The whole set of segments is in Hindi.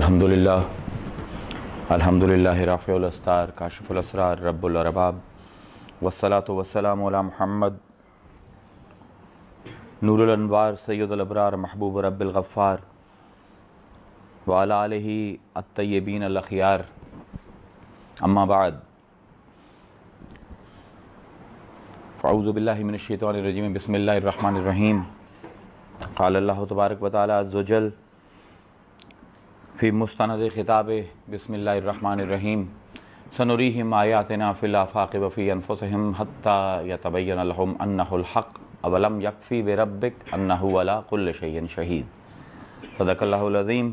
अल्हम्दुलिल्लाह राफ़िउल अस्तार काशिफुल अस्रार रब्बुल अरबाब वस्सलातु वस्सलामु अला मुहम्मद नूरुल अनवार सय्यदुल अबरार महबूब रब्बिल गफ़्फ़ार व अला आलिही अत्तय्यबीन अल अख़ियार अम्मा बाद फ़अऊज़ु बिल्लाहि मिनश शैतानिर रजीम बिस्मिल्लाहिर रहमानिर रहीम क़ाल अल्लाहु तबारक व तआला अज़्ज़ व जल फ़ी मुस्तनद ख़िताब बिस्मिल्लाहिर्रहमानिर्रहीम सनुरीहिम आयातिना फ़िल आफ़ाक़ि व फ़ी अनफ़ुसिहिम हत्ता यतबय्यन लहुम अन्नहुल हक़ अवलम यकफ़ी बिरब्बिक अन्नहु अला कुल्लि शैइन शहीद सदक़ल्लाहुल अज़ीम।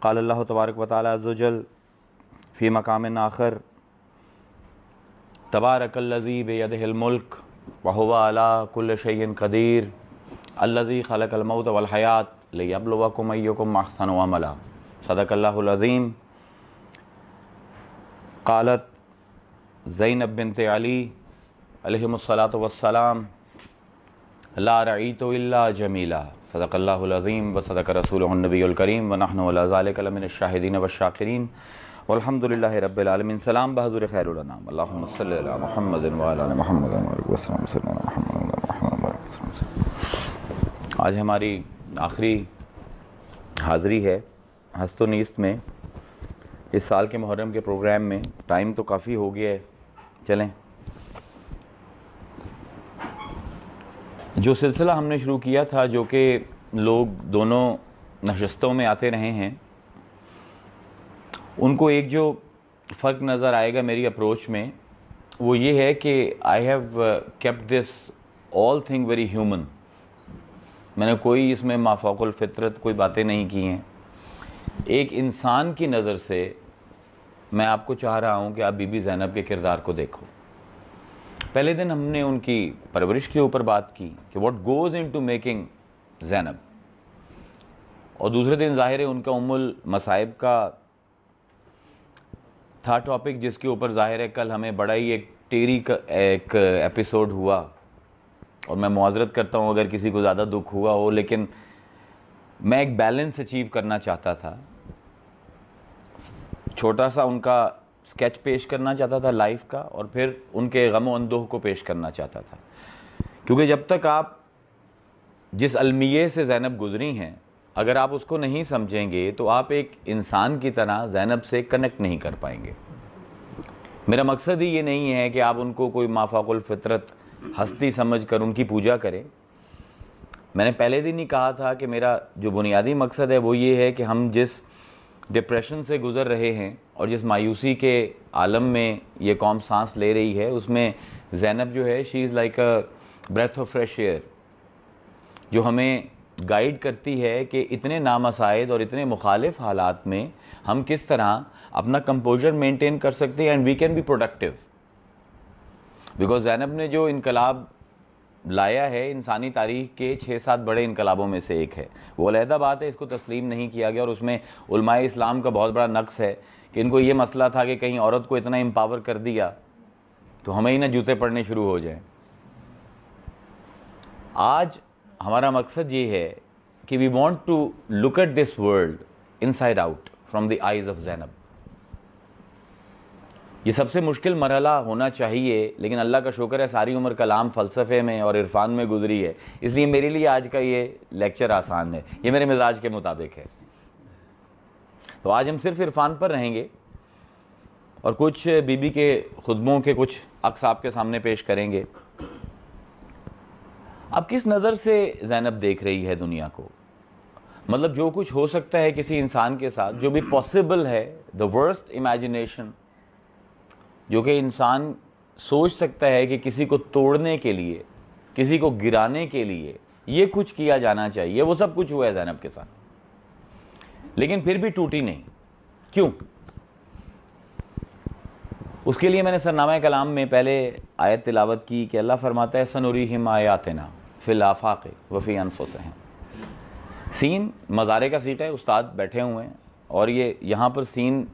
क़ाल अल्लाहु तबारक व तआला अज़्ज़ व जल फ़ी मक़ामिन आख़र तबारकल्लज़ी बियदिहिल मुल्क व हुवा अला कुल्लि शैइन क़दीर अल्लज़ी ख़लक़ल मौत वल हयात लियब्लुवकुम अय्युकुम अहसनु अमला सदक़ल्लाहुल अज़ीम। क़ालत ज़ैनब बिन्त अली अलैहिमुस्सलातु वस्सलाम ला रअयतु इल्ला जमीला सदक़ल्लाहुल अज़ीम व सदक़ रसूलुहुन नबियुल करीम व नहनु अला ज़ालिका लमिनश शाहिदीन वश्शाकिरीन वल्हम्दुलिल्लाहि रब्बिल आलमीन। सलाम बहादुर खैरुल अनाम अल्लाहुम्मा सल्लि अला मुहम्मदिन व अला आलि मुहम्मदिन व बारिक वसल्लम। आज हमारी आखिरी हाज़री है हस्तो नीस्त में इस साल के मुहर्रम के प्रोग्राम में। टाइम तो काफ़ी हो गया है, चलें। जो सिलसिला हमने शुरू किया था, जो कि लोग दोनों नशस्तों में आते रहे हैं, उनको एक जो फ़र्क नज़र आएगा मेरी अप्रोच में, वो ये है कि I have kept this all thing very human. मैंने कोई इसमें माफ़ौक़ुल फ़ितरत कोई बातें नहीं की हैं। एक इंसान की नज़र से मैं आपको चाह रहा हूँ कि आप बीबी ज़ैनब के किरदार को देखो। पहले दिन हमने उनकी परवरिश के ऊपर बात की कि what goes into making Zainab, और दूसरे दिन ज़ाहिर है उनका उम्मुल मसाइब का था टॉपिक, जिसके ऊपर ज़ाहिर है कल हमें बड़ा ही एक टेरी का एक एपिसोड हुआ। और मैं मुआज़रत करता हूँ अगर किसी को ज़्यादा दुख हुआ हो, लेकिन मैं एक बैलेंस अचीव करना चाहता था। छोटा सा उनका स्केच पेश करना चाहता था लाइफ का, और फिर उनके गम व अंदोह को पेश करना चाहता था। क्योंकि जब तक आप जिस अलमिये से ज़ैनब गुज़री हैं, अगर आप उसको नहीं समझेंगे तो आप एक इंसान की तरह ज़ैनब से कनेक्ट नहीं कर पाएंगे। मेरा मकसद ही ये नहीं है कि आप उनको कोई माफ़ौक़ुल फ़ितरत हस्ती समझ कर उनकी पूजा करें। मैंने पहले दिन ही कहा था कि मेरा जो बुनियादी मकसद है वो ये है कि हम जिस डिप्रेशन से गुज़र रहे हैं और जिस मायूसी के आलम में ये कौम सांस ले रही है, उसमें ज़ैनब जो है, she is like a breath of fresh air, जो हमें गाइड करती है कि इतने नामसाइद और इतने मुखालिफ हालात में हम किस तरह अपना कंपोजर मेंटेन कर सकते हैं and we can be productive. Because Zainab ने जो इनकलाब लाया है, इंसानी तारीख़ के 6-7 बड़े इनकलाबों में से एक है। वो अलहदा बात है, इसको तस्लीम नहीं किया गया, और उसमें उलमाए इस्लाम का बहुत बड़ा नक्स है कि इनको ये मसला था कि कहीं औरत को इतना एम्पावर कर दिया तो हमें ही ना जूते पड़ने शुरू हो जाएं। आज हमारा मकसद ये है कि we want to look at this world inside out from the eyes of Zainab. ये सबसे मुश्किल मरहला होना चाहिए, लेकिन अल्लाह का शुक्र है सारी उम्र कलाम फ़लसफ़े में और इरफान में गुजरी है, इसलिए मेरे लिए आज का ये लेक्चर आसान है, ये मेरे मिजाज के मुताबिक है। तो आज हम सिर्फ इरफान पर रहेंगे और कुछ बीबी के खुतबों के कुछ अक्स आपके सामने पेश करेंगे। अब किस नज़र से ज़ैनब देख रही है दुनिया को, मतलब जो कुछ हो सकता है किसी इंसान के साथ, जो भी पॉसिबल है, द वर्स्ट इमेजिनेशन जो कि इंसान सोच सकता है कि किसी को तोड़ने के लिए, किसी को गिराने के लिए ये कुछ किया जाना चाहिए, वो सब कुछ हुआ है ज़ैनब के साथ, लेकिन फिर भी टूटी नहीं। क्यों? उसके लिए मैंने सरनामा कलाम में पहले आयत तिलावत की कि अल्लाह फरमाता है सनुरीहिम आयातिना फ़िल आफ़ाक़ि व फ़ी अनफ़ुसिहिम। सीन मज़ारे का सीखा है, उस्ताद बैठे हुए हैं, और ये यहाँ पर सीन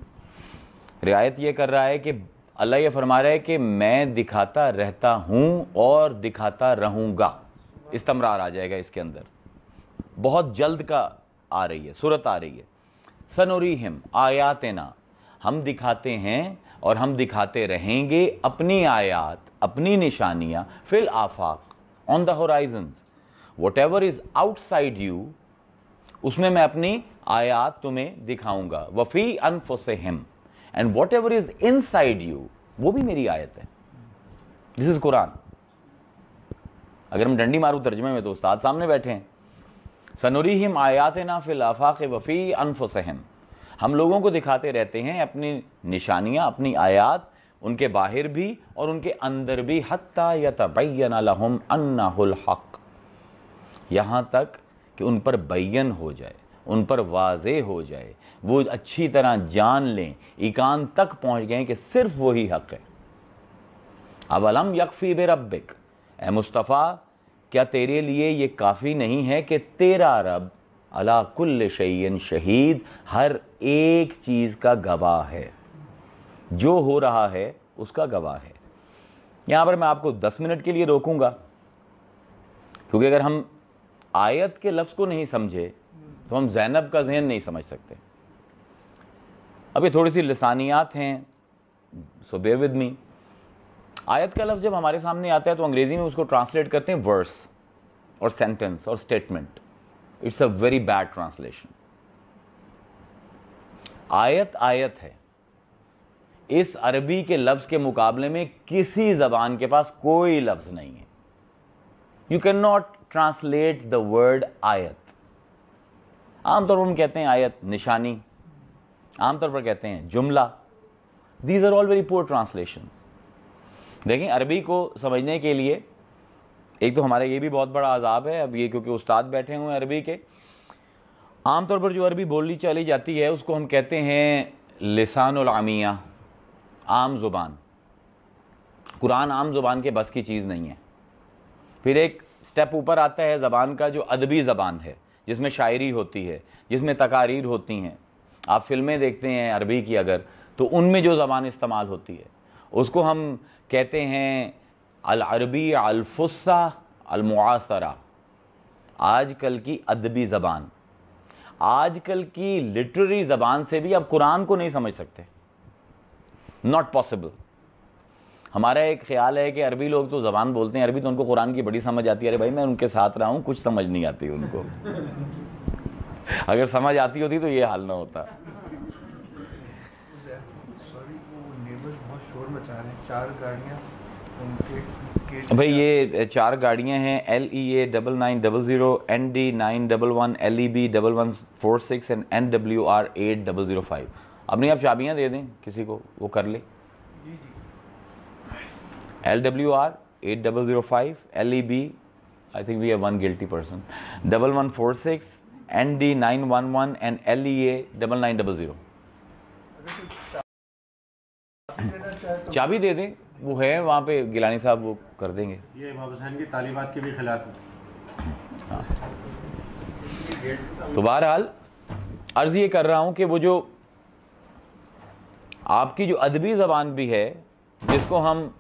रियायत ये कर रहा है कि अल्लाह ये फरमा रहा है कि मैं दिखाता रहता हूँ और दिखाता रहूँगा। इस्तमरार आ जाएगा इसके अंदर, बहुत जल्द का आ रही है, सूरत आ रही है। सनुरीहिम आयातना, हम दिखाते हैं और हम दिखाते रहेंगे अपनी आयात, अपनी निशानियाँ, फिल आफाक, on the horizons, whatever is outside you, उसमें मैं अपनी आयात तुम्हें दिखाऊंगा। वफ़ी अनफुसिहिम, and whatever is inside you, वो भी मेरी आयत है। This is Quran. अगर हम डंडी मारूं तर्जुमे में तो उस्ताद सामने बैठे हैं। सनुरीहिम आयातना फिल आफाक वफ़ी अनफुसिहिम, हम लोगों को दिखाते रहते हैं अपनी निशानियाँ, अपनी आयात, उनके बाहर भी और उनके अंदर भी, हत्ता यतबय्यन लहुम अन्नहुल हक़, यहाँ तक कि उन पर बैन हो जाए, उन पर वाज़े हो जाए, वो अच्छी तरह जान लें, इकान तक पहुँच गए कि सिर्फ वही हक़ है। अवलम यकफ़ी बिरब्बिक, ए मुस्तफ़ा क्या तेरे लिए ये काफ़ी नहीं है कि तेरा रब अला कुल्ल शैइन शहीद, हर एक चीज़ का गवाह है, जो हो रहा है उसका गवाह है। यहाँ पर मैं आपको 10 मिनट के लिए रोकूंगा, क्योंकि अगर हम आयत के लफ्ज़ को नहीं समझे तो हम ज़ैनब का ज़हन नहीं समझ सकते। अब ये थोड़ी सी लिसानियात हैं, सो बेयर विद मी। आयत का लफ्ज़ जब हमारे सामने आता है तो अंग्रेज़ी में उसको ट्रांसलेट करते हैं वर्स और सेंटेंस और statement. It's a very bad translation. आयत आयत है। इस अरबी के लफ्ज़ के मुकाबले में किसी ज़बान के पास कोई लफ्ज़ नहीं है। You can not translate the word आयत। आमतौर पर हम कहते हैं आयत निशानी, आमतौर पर कहते हैं जुमला। These are all very poor translations. देखें, अरबी को समझने के लिए एक तो हमारा ये भी बहुत बड़ा अजाब है, अब ये क्योंकि उस्ताद बैठे हुए हैं अरबी के, आमतौर पर जो अरबी बोली चली जाती है उसको हम कहते हैं लिसानुल आमिया, आम ज़ुबान। कुरान आम ज़ुबान के बस की चीज़ नहीं है। फिर एक स्टेप ऊपर आता है ज़बान का, जो अदबी ज़बान है, जिसमें शायरी होती है, जिसमें तकारीर होती हैं। आप फिल्में देखते हैं अरबी की अगर, तो उनमें जो ज़बान इस्तेमाल होती है उसको हम कहते हैं अल अरबी अल फुस्सा अल मुआसरा, आजकल की अदबी ज़बान। आजकल की लिटरेरी ज़बान से भी आप कुरान को नहीं समझ सकते, नॉट पॉसिबल। हमारा एक ख्याल है कि अरबी लोग तो ज़बान बोलते हैं अरबी, तो उनको कुरान की बड़ी समझ आती है। अरे भाई, मैं उनके साथ रहा हूँ, कुछ समझ नहीं आती उनको। अगर समझ आती होती तो ये हाल ना होता। भाई ये 4 गाड़ियाँ हैं, LEA 9900 ND 911 LEB 1146 and NWR 8005। अपनी आप चाबियाँ दे दें किसी को, वो कर ले। LWR 8005 LEB, I think we have one guilty person, 1146 ND 911 and LEA 9900। चाबी दे दें, वो है वहाँ पे गिलानी साहब, वो कर देंगे। ये इमाम हुसैन की तालीमात के भी खिलाफ है। हाँ। तो बहरहाल अर्ज़ ये कर रहा हूँ कि वो जो आपकी जो अदबी ज़बान भी है, जिसको हम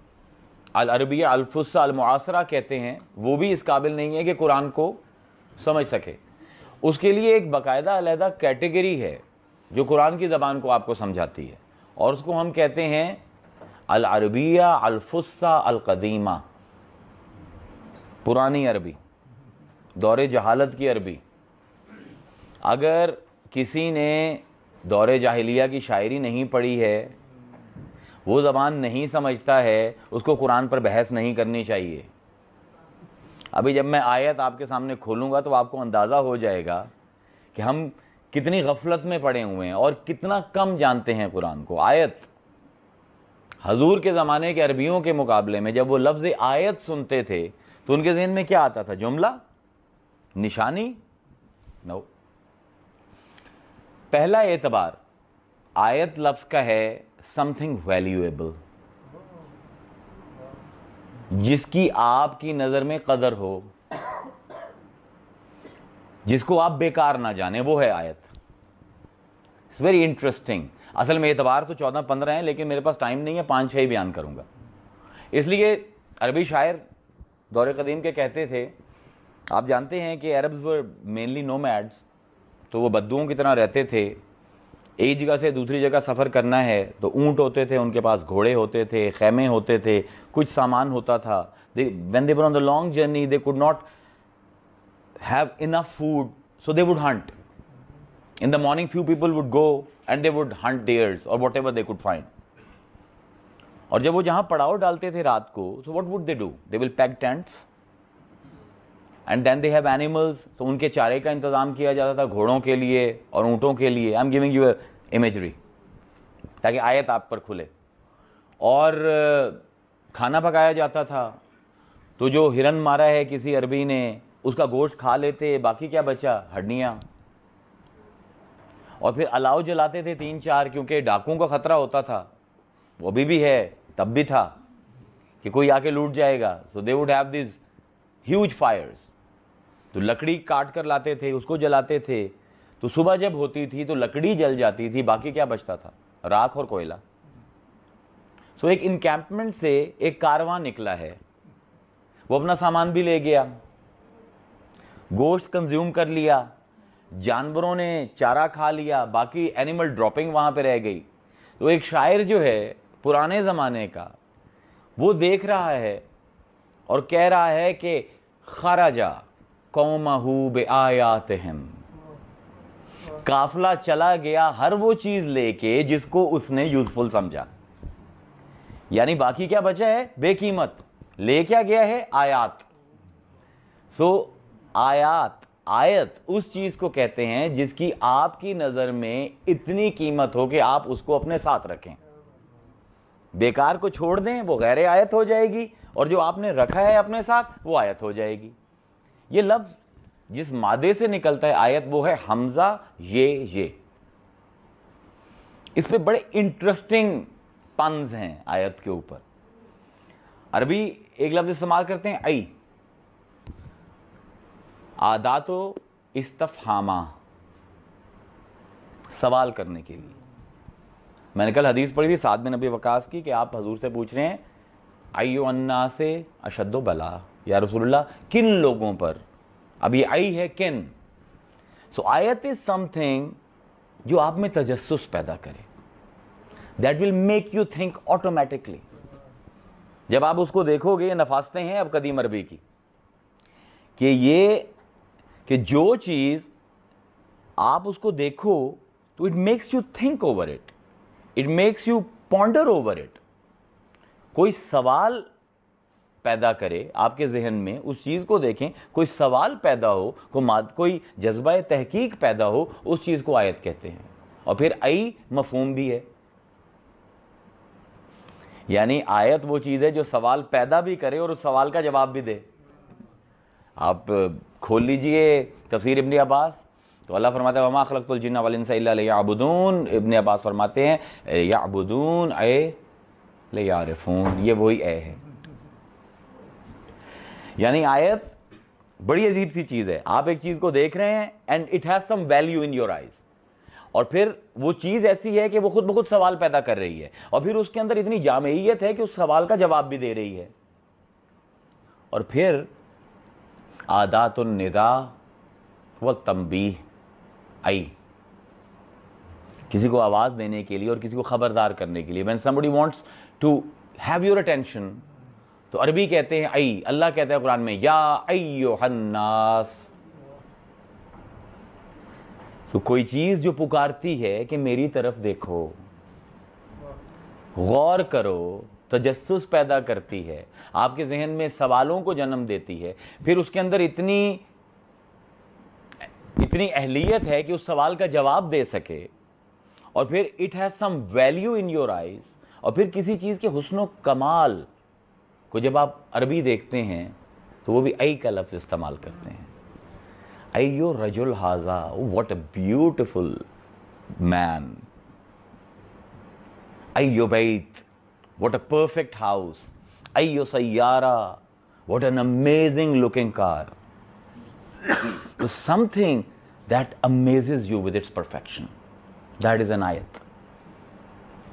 अल अरबिया अल फुस्सा अल मुआसरा कहते हैं, वो भी इस काबिल नहीं है कि कुरान को समझ सके। उसके लिए एक बाकायदा अलहदा कैटेगरी है जो कुरान की ज़बान को आपको समझाती है, और उसको हम कहते हैं अल अरबिया अल फुस्सा अल कदीमा, पुरानी अरबी, दौरे जहालत की अरबी। अगर किसी ने दौरे जाहिलिया की शायरी नहीं पढ़ी है, वो ज़बान नहीं समझता है, उसको कुरान पर बहस नहीं करनी चाहिए। अभी जब मैं आयत आपके सामने खोलूँगा तो आपको अंदाज़ा हो जाएगा कि हम कितनी गफलत में पड़े हुए हैं और कितना कम जानते हैं कुरान को। आयत, हजूर के ज़माने के अरबियों के मुकाबले में जब वो लफ्ज़ आयत सुनते थे तो उनके ज़हन में क्या आता था? जुमला, निशानी? नो। पहला एतबार आयत लफ्ज़ का है समथिंग वैल्यूएबल, जिसकी आपकी नज़र में कदर हो, जिसको आप बेकार ना जाने, वो है आयत। It's very interesting. असल में एतबार तो 14-15 हैं, लेकिन मेरे पास टाइम नहीं है, 5-6 ही बयान करूँगा। इसलिए अरबी शायर दौरे कदीम के कहते थे, आप जानते हैं कि अरब्स वर मेनली नोमैड्स, तो वो बद्दुओं की तरह रहते थे, एक जगह से दूसरी जगह सफ़र करना है तो ऊँट होते थे, उनके पास घोड़े होते थे, खैमे होते थे, कुछ सामान होता था। When they were on the long journey they could not have enough food, so they would hunt. In the morning few people would go and they would hunt deers और whatever they could find. और जब वो जहाँ पड़ाव डालते थे रात को, so what would they do? They will pack tents and then they have animals. तो उनके चारे का इंतज़ाम किया जाता था घोड़ों के लिए और ऊँटों के लिए। I am giving you imagery ताकि आयत आप पर खुले। और खाना पकाया जाता था, तो जो हिरन मारा है किसी अरबी ने, उसका गोश्त खा लेते, बाकी क्या बचा? हड्डियाँ। और फिर अलाव जलाते थे 3-4, क्योंकि डाकुओं का ख़तरा होता था, वो अभी भी है, तब भी था कि कोई आके लूट जाएगा। So they would have this huge fires. तो लकड़ी काट कर लाते थे, उसको जलाते थे। तो सुबह जब होती थी तो लकड़ी जल जाती थी, बाकी क्या बचता था? राख और कोयला। सो एक इनकैंपमेंट से एक कारवां निकला है, वो अपना सामान भी ले गया, गोश्त कंज्यूम कर लिया, जानवरों ने चारा खा लिया, बाकी एनिमल ड्रॉपिंग वहाँ पे रह गई। तो एक शायर जो है पुराने ज़माने का, वो देख रहा है और कह रहा है कि खराजा कौमहू बेआयातिहिम, काफिला चला गया हर वो चीज़ लेके जिसको उसने यूजफुल समझा। यानी बाकी क्या बचा है? बेकीमत। ले क्या गया है? आयात। सो आयात, आयत उस चीज़ को कहते हैं जिसकी आपकी नज़र में इतनी कीमत हो कि आप उसको अपने साथ रखें। बेकार को छोड़ दें, वो गैर आयत हो जाएगी, और जो आपने रखा है अपने साथ वो आयत हो जाएगी। ये लफ्ज़ जिस मादे से निकलता है आयत, वो है हमज़ा ये। इस पे बड़े इंटरेस्टिंग पन्स हैं आयत के ऊपर। अरबी एक लफ्ज़ इस्तेमाल करते हैं आई, आदातो इस्तफहामा, सवाल करने के लिए। मैंने कल हदीस पढ़ी थी साद बिन नबी वकास की कि आप हजूर से पूछ रहे हैं अय्यु अन्ना से अशद्दो बला, या रसूलुल्लाह किन लोगों पर? अब ये आई है किन। सो आयत इज समथिंग जो आप में तजस्सुस पैदा करे, that will make you think automatically. जब आप उसको देखोगे, ये नफासते हैं अब कदीम अरबी की, कि जो चीज़ आप उसको देखो तो it makes you think over it, it makes you ponder over it. कोई सवाल पैदा करे आपके जहन में, उस चीज़ को देखें, कोई सवाल पैदा हो, कोई जज्बा तहकीक पैदा हो, उस चीज़ को आयत कहते हैं। और फिर आई मफहूम भी है, यानी आयत वो चीज़ है जो सवाल पैदा भी करे और उस सवाल का जवाब भी दे। आप खोल लीजिए तफसीर इब्न अब्बास, तो अल्लाह फरमाता है वमा खलक़तुल जिन्ना वल इंसा इल्ला लियअबुदून। इब्न अब्बास फरमाते हैं यअबुदून ए लियारिफून, ये वही ए है। यानी आयत बड़ी अजीब सी चीज़ है। आप एक चीज़ को देख रहे हैं and it has some value in your eyes, और फिर वो चीज़ ऐसी है कि वो खुद ब खुद सवाल पैदा कर रही है, और फिर उसके अंदर इतनी जामियत है कि उस सवाल का जवाब भी दे रही है। और फिर आदातुन निदा व तंबीह आई, किसी को आवाज़ देने के लिए और किसी को ख़बरदार करने के लिए। When somebody wants to have your attention, तो अरबी कहते हैं आई। अल्लाह कहता है कुरान में या अय्युहन्नास। तो कोई चीज़ जो पुकारती है कि मेरी तरफ देखो, गौर करो, तजस्सुस पैदा करती है, आपके जहन में सवालों को जन्म देती है, फिर उसके अंदर इतनी अहलियत है कि उस सवाल का जवाब दे सके, और फिर it has some value in your eyes. और फिर किसी चीज़ के हुस्न कमाल को जब आप अरबी देखते हैं तो वो भी आई का लफ्ज़ इस्तेमाल करते हैं। अय्यो रजुल हाजा, व्हाट अ ब्यूटिफुल मैन। अय्यो बैत, व्हाट अ परफेक्ट हाउस। अय्यो सय्यारा, what an amazing looking car. तो something that amazes you with its perfection, that is an आयत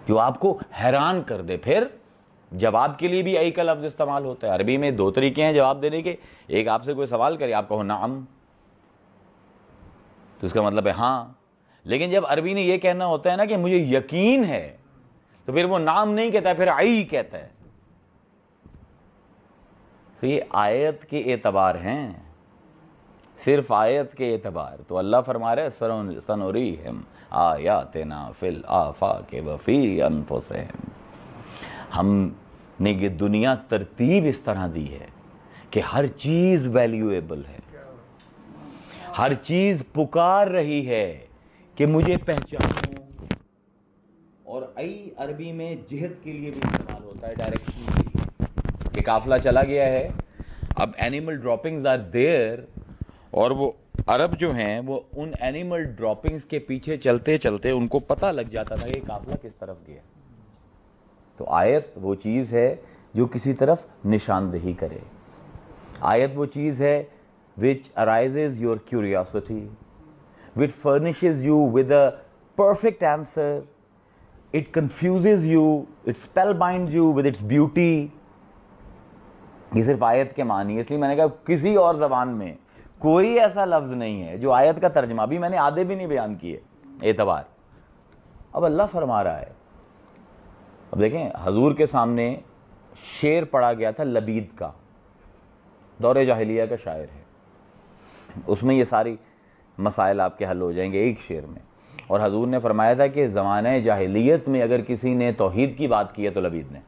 जो आपको हैरान कर दे। फिर जवाब के लिए भी आई का लफ्ज़ इस्तेमाल होता है। अरबी में दो तरीके हैं जवाब देने के। एक, आपसे कोई सवाल करे, आप कहो नाम, तो इसका मतलब है हाँ। लेकिन जब अरबी ने यह कहना होता है ना कि मुझे यकीन है, तो फिर वो नाम नहीं कहता, फिर आई कहता है। तो ये आयत के एतबार हैं, सिर्फ आयत के एतबार। तो अल्लाह फरमा रहे सनुरीहिम आयातिना फिल आफाक़ि व फ़ी अनफुसिहिम। हमने ये दुनिया तरतीब इस तरह दी है कि हर चीज़ वैल्यूएबल है, हर चीज़ पुकार रही है कि मुझे पहचानो। और आई अरबी में जिहद के लिए भी इस्तेमाल होता है, डायरेक्शन के लिए, कि काफिला चला गया है, अब एनिमल ड्रॉपिंग्स आर देयर, और वो अरब जो हैं वो उन एनिमल ड्रॉपिंग्स के पीछे चलते चलते उनको पता लग जाता था कि काफिला किस तरफ गया। तो आयत वो चीज़ है जो किसी तरफ निशानदेही करे। आयत वो चीज़ है which arises your curiosity, which furnishes you with a perfect answer, it confuses you, it spellbinds you with its beauty। ये सिर्फ आयत के मानी है, इसलिए मैंने कहा किसी और ज़बान में कोई ऐसा लफ्ज़ नहीं है जो आयत का तर्जमा, भी मैंने आधे भी नहीं बयान किए एतबार। अब अल्लाह फरमा रहा है, अब देखें हजूर के सामने शेर पढ़ा गया था लबीद का, दौरे जाहिलिया का शायर है, उसमें ये सारी मसाइल आपके हल हो जाएंगे एक शेर में। और हजूर ने फरमाया था कि ज़माने जाहिलियत में अगर किसी ने तौहीद की बात की है तो लबीद ने,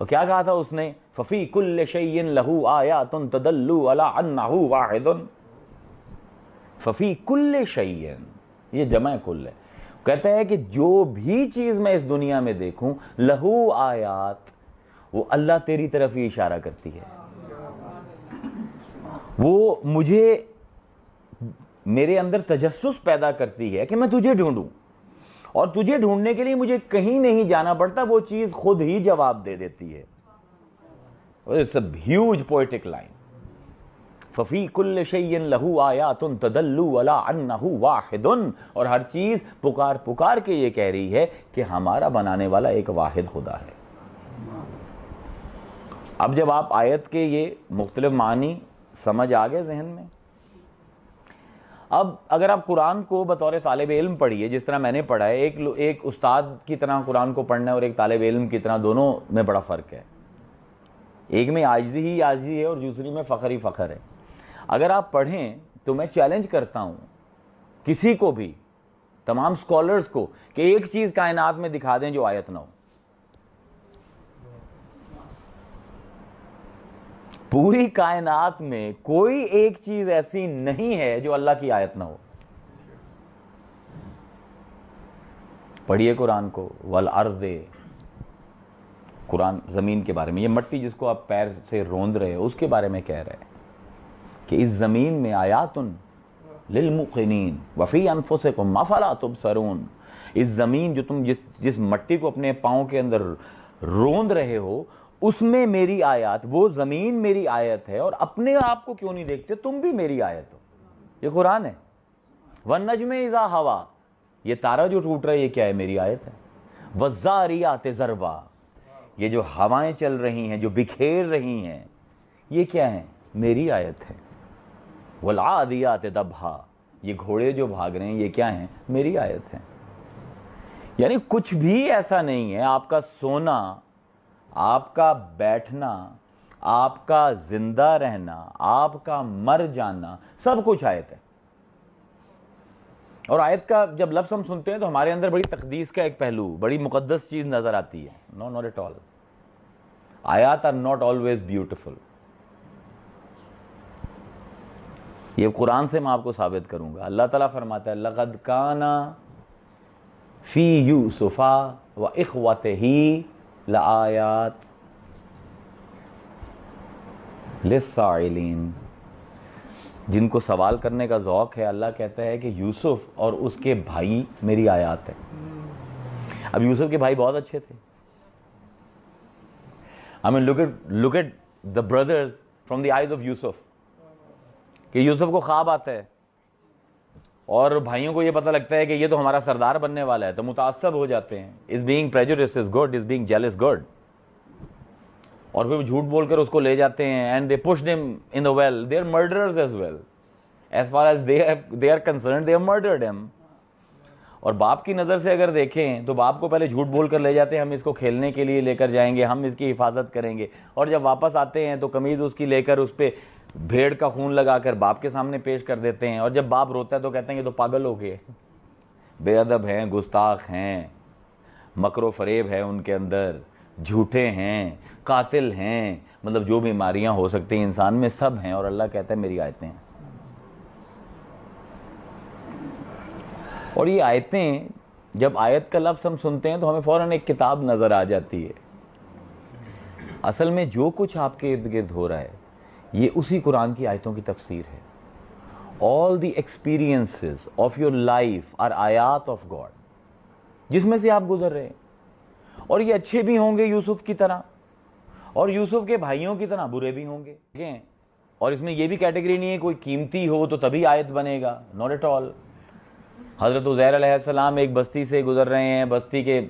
और क्या कहा था उसने, फ़फ़ी कुल्ल शैइन लहू आयातुन तदल्लु अला अन्नहु वाहिदुन। फ़फ़ी कुल्ल शैइन, ये जमा कुल है, कहता है कि जो भी चीज़ मैं इस दुनिया में देखूं, लहू आयात, वो अल्लाह तेरी तरफ ही इशारा करती है, वो मुझे, मेरे अंदर तजस्सुस पैदा करती है कि मैं तुझे ढूंढूं, और तुझे ढूंढने के लिए मुझे कहीं नहीं जाना पड़ता, वो चीज़ खुद ही जवाब दे देती है। It's a huge poetic line, फ़फ़ी कुल्ल शैइन लहू आयातुन तदल्लु अला अन्नहु वाहिदुन, और हर चीज़ पुकार पुकार के ये कह रही है कि हमारा बनाने वाला एक वाहिद खुदा है। अब जब आप आयत के ये मुख्तलिफ मानी समझ आ गए जहन में, अब अगर आप कुरान को बतौर तालिब इल्म पढ़िए, जिस तरह मैंने पढ़ा है, एक उस्ताद की तरह कुरान को पढ़ना है और एक तालिब इल्म की तरह, दोनों में बड़ा फ़र्क है। एक में आजिज़ी ही आजिज़ी है और दूसरी में फ़ख्र ही फ़ख्र है। अगर आप पढ़ें तो मैं चैलेंज करता हूँ किसी को भी, तमाम स्कॉलर्स को, कि एक चीज़ कायनात में दिखा दें जो आयत ना हो। पूरी कायनात में कोई एक चीज ऐसी नहीं है जो अल्लाह की आयत ना हो। पढ़िए कुरान को, वल अर्दे, कुरान ज़मीन के बारे में, ये मट्टी जिसको आप पैर से रोंद रहे हो उसके बारे में कह रहे हैं कि इस ज़मीन में आयातुन लिलमुक़िनीन वफ़ी अनफुसिकुम अफ़ला तुबसरून। इस ज़मीन जो तुम जिस मट्टी को अपने पाँव के अंदर रोंद रहे हो, उसमें मेरी आयत, वो ज़मीन मेरी आयत है, और अपने आप को क्यों नहीं देखते, तुम भी मेरी आयत हो। ये कुरान है। वन्नज्मे इज़ा हवा, ये तारा जो टूट रहा है ये क्या है, मेरी आयत है। वज़्ज़ारियात ज़रवा, ये जो हवाएं चल रही हैं, जो बिखेर रही हैं, ये क्या है, मेरी आयत है। वलआदियात दबहा, ये घोड़े जो भाग रहे हैं ये क्या हैं, मेरी आयत है। यानी कुछ भी ऐसा नहीं है, आपका सोना, आपका बैठना, आपका जिंदा रहना, आपका मर जाना, सब कुछ आयत है। और आयत का जब लफ्ज़ हम सुनते हैं तो हमारे अंदर बड़ी तकदीस का एक पहलू, बड़ी मुकद्दस चीज़ नज़र आती है। No, not at all. आयत आर नॉट ऑलवेज ब्यूटिफुल। ये कुरान से मैं आपको साबित करूंगा। अल्लाह ताला फरमाता है, लक़द काना फ़ी यूसुफ़ा व इख़्वतिही लआयात लिस्साइलीन। जिनको सवाल करने का ज़ौक़ है, अल्लाह कहता है कि यूसुफ और उसके भाई मेरी आयात है। अब यूसुफ के भाई बहुत अच्छे थे। I mean look at the brothers from the eyes of Yusuf, कि यूसुफ को ख्वाब आता है और भाइयों को ये पता लगता है कि ये तो हमारा सरदार बनने वाला है, तो मुतासब हो जाते हैं। Is being prejudiced is good, is being jealous good. और फिर झूठ बोलकर उसको ले जाते हैं, and they pushed him in the well. They are murderers as well, as far as they are concerned, they have murdered him. और बाप की नज़र से अगर देखें तो बाप को पहले झूठ बोल कर ले जाते हैं, हम इसको खेलने के लिए लेकर जाएंगे, हम इसकी हिफाजत करेंगे, और जब वापस आते हैं तो कमीज़ उसकी लेकर उस पर भेड़ का खून लगाकर बाप के सामने पेश कर देते हैं, और जब बाप रोता है तो कहते हैं ये तो पागल हो गए, बेअदब हैं, गुस्ताख हैं, मकरो फरेब है उनके अंदर, झूठे हैं, कातिल हैं, मतलब जो बीमारियां हो सकती हैं इंसान में सब हैं। और अल्लाह कहता है मेरी आयतें हैं। और ये आयतें, जब आयत का लफ्ज़ हम सुनते हैं तो हमें फ़ौरन एक किताब नज़र आ जाती है। असल में जो कुछ आपके इर्द गिर्द हो रहा है ये उसी कुरान की आयतों की तफसीर है। All the experiences of your life are आयात ऑफ गॉड, जिसमें से आप गुजर रहे हैं। और ये अच्छे भी होंगे यूसुफ की तरह, और यूसुफ के भाइयों की तरह बुरे भी होंगे। और इसमें यह भी कैटेगरी नहीं है कोई कीमती हो तो तभी आयत बनेगा, नॉट एट ऑल। हज़रत उज़ैर अलैहिस्सलाम एक बस्ती से गुजर रहे हैं, बस्ती के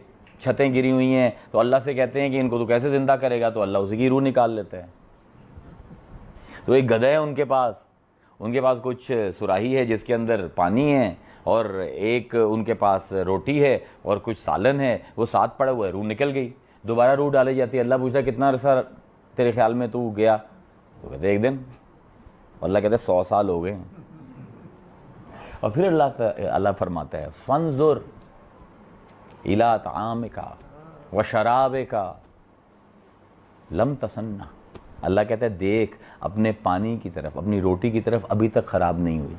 छतें गिरी हुई हैं, तो अल्लाह से कहते हैं कि इनको तो कैसे ज़िंदा करेगा, तो अल्लाह उसी की रूह निकाल लेते हैं। तो एक गधा है उनके पास कुछ सुराही है जिसके अंदर पानी है, और एक उनके पास रोटी है और कुछ सालन है, वो साथ पड़ा हुआ है, रूह निकल गई, दोबारा रूह डाली जाती है। अल्लाह पूछता कितना अरसा तेरे ख्याल में तू गया, तो कहते एक दिन। अल्लाह कहते 100 साल हो गए। और फिर अल्लाह फरमाता है फंजुर इला तामिका व शराबिका लम तसन्ना। अल्लाह कहता है देख अपने पानी की तरफ, अपनी रोटी की तरफ अभी तक ख़राब नहीं हुई,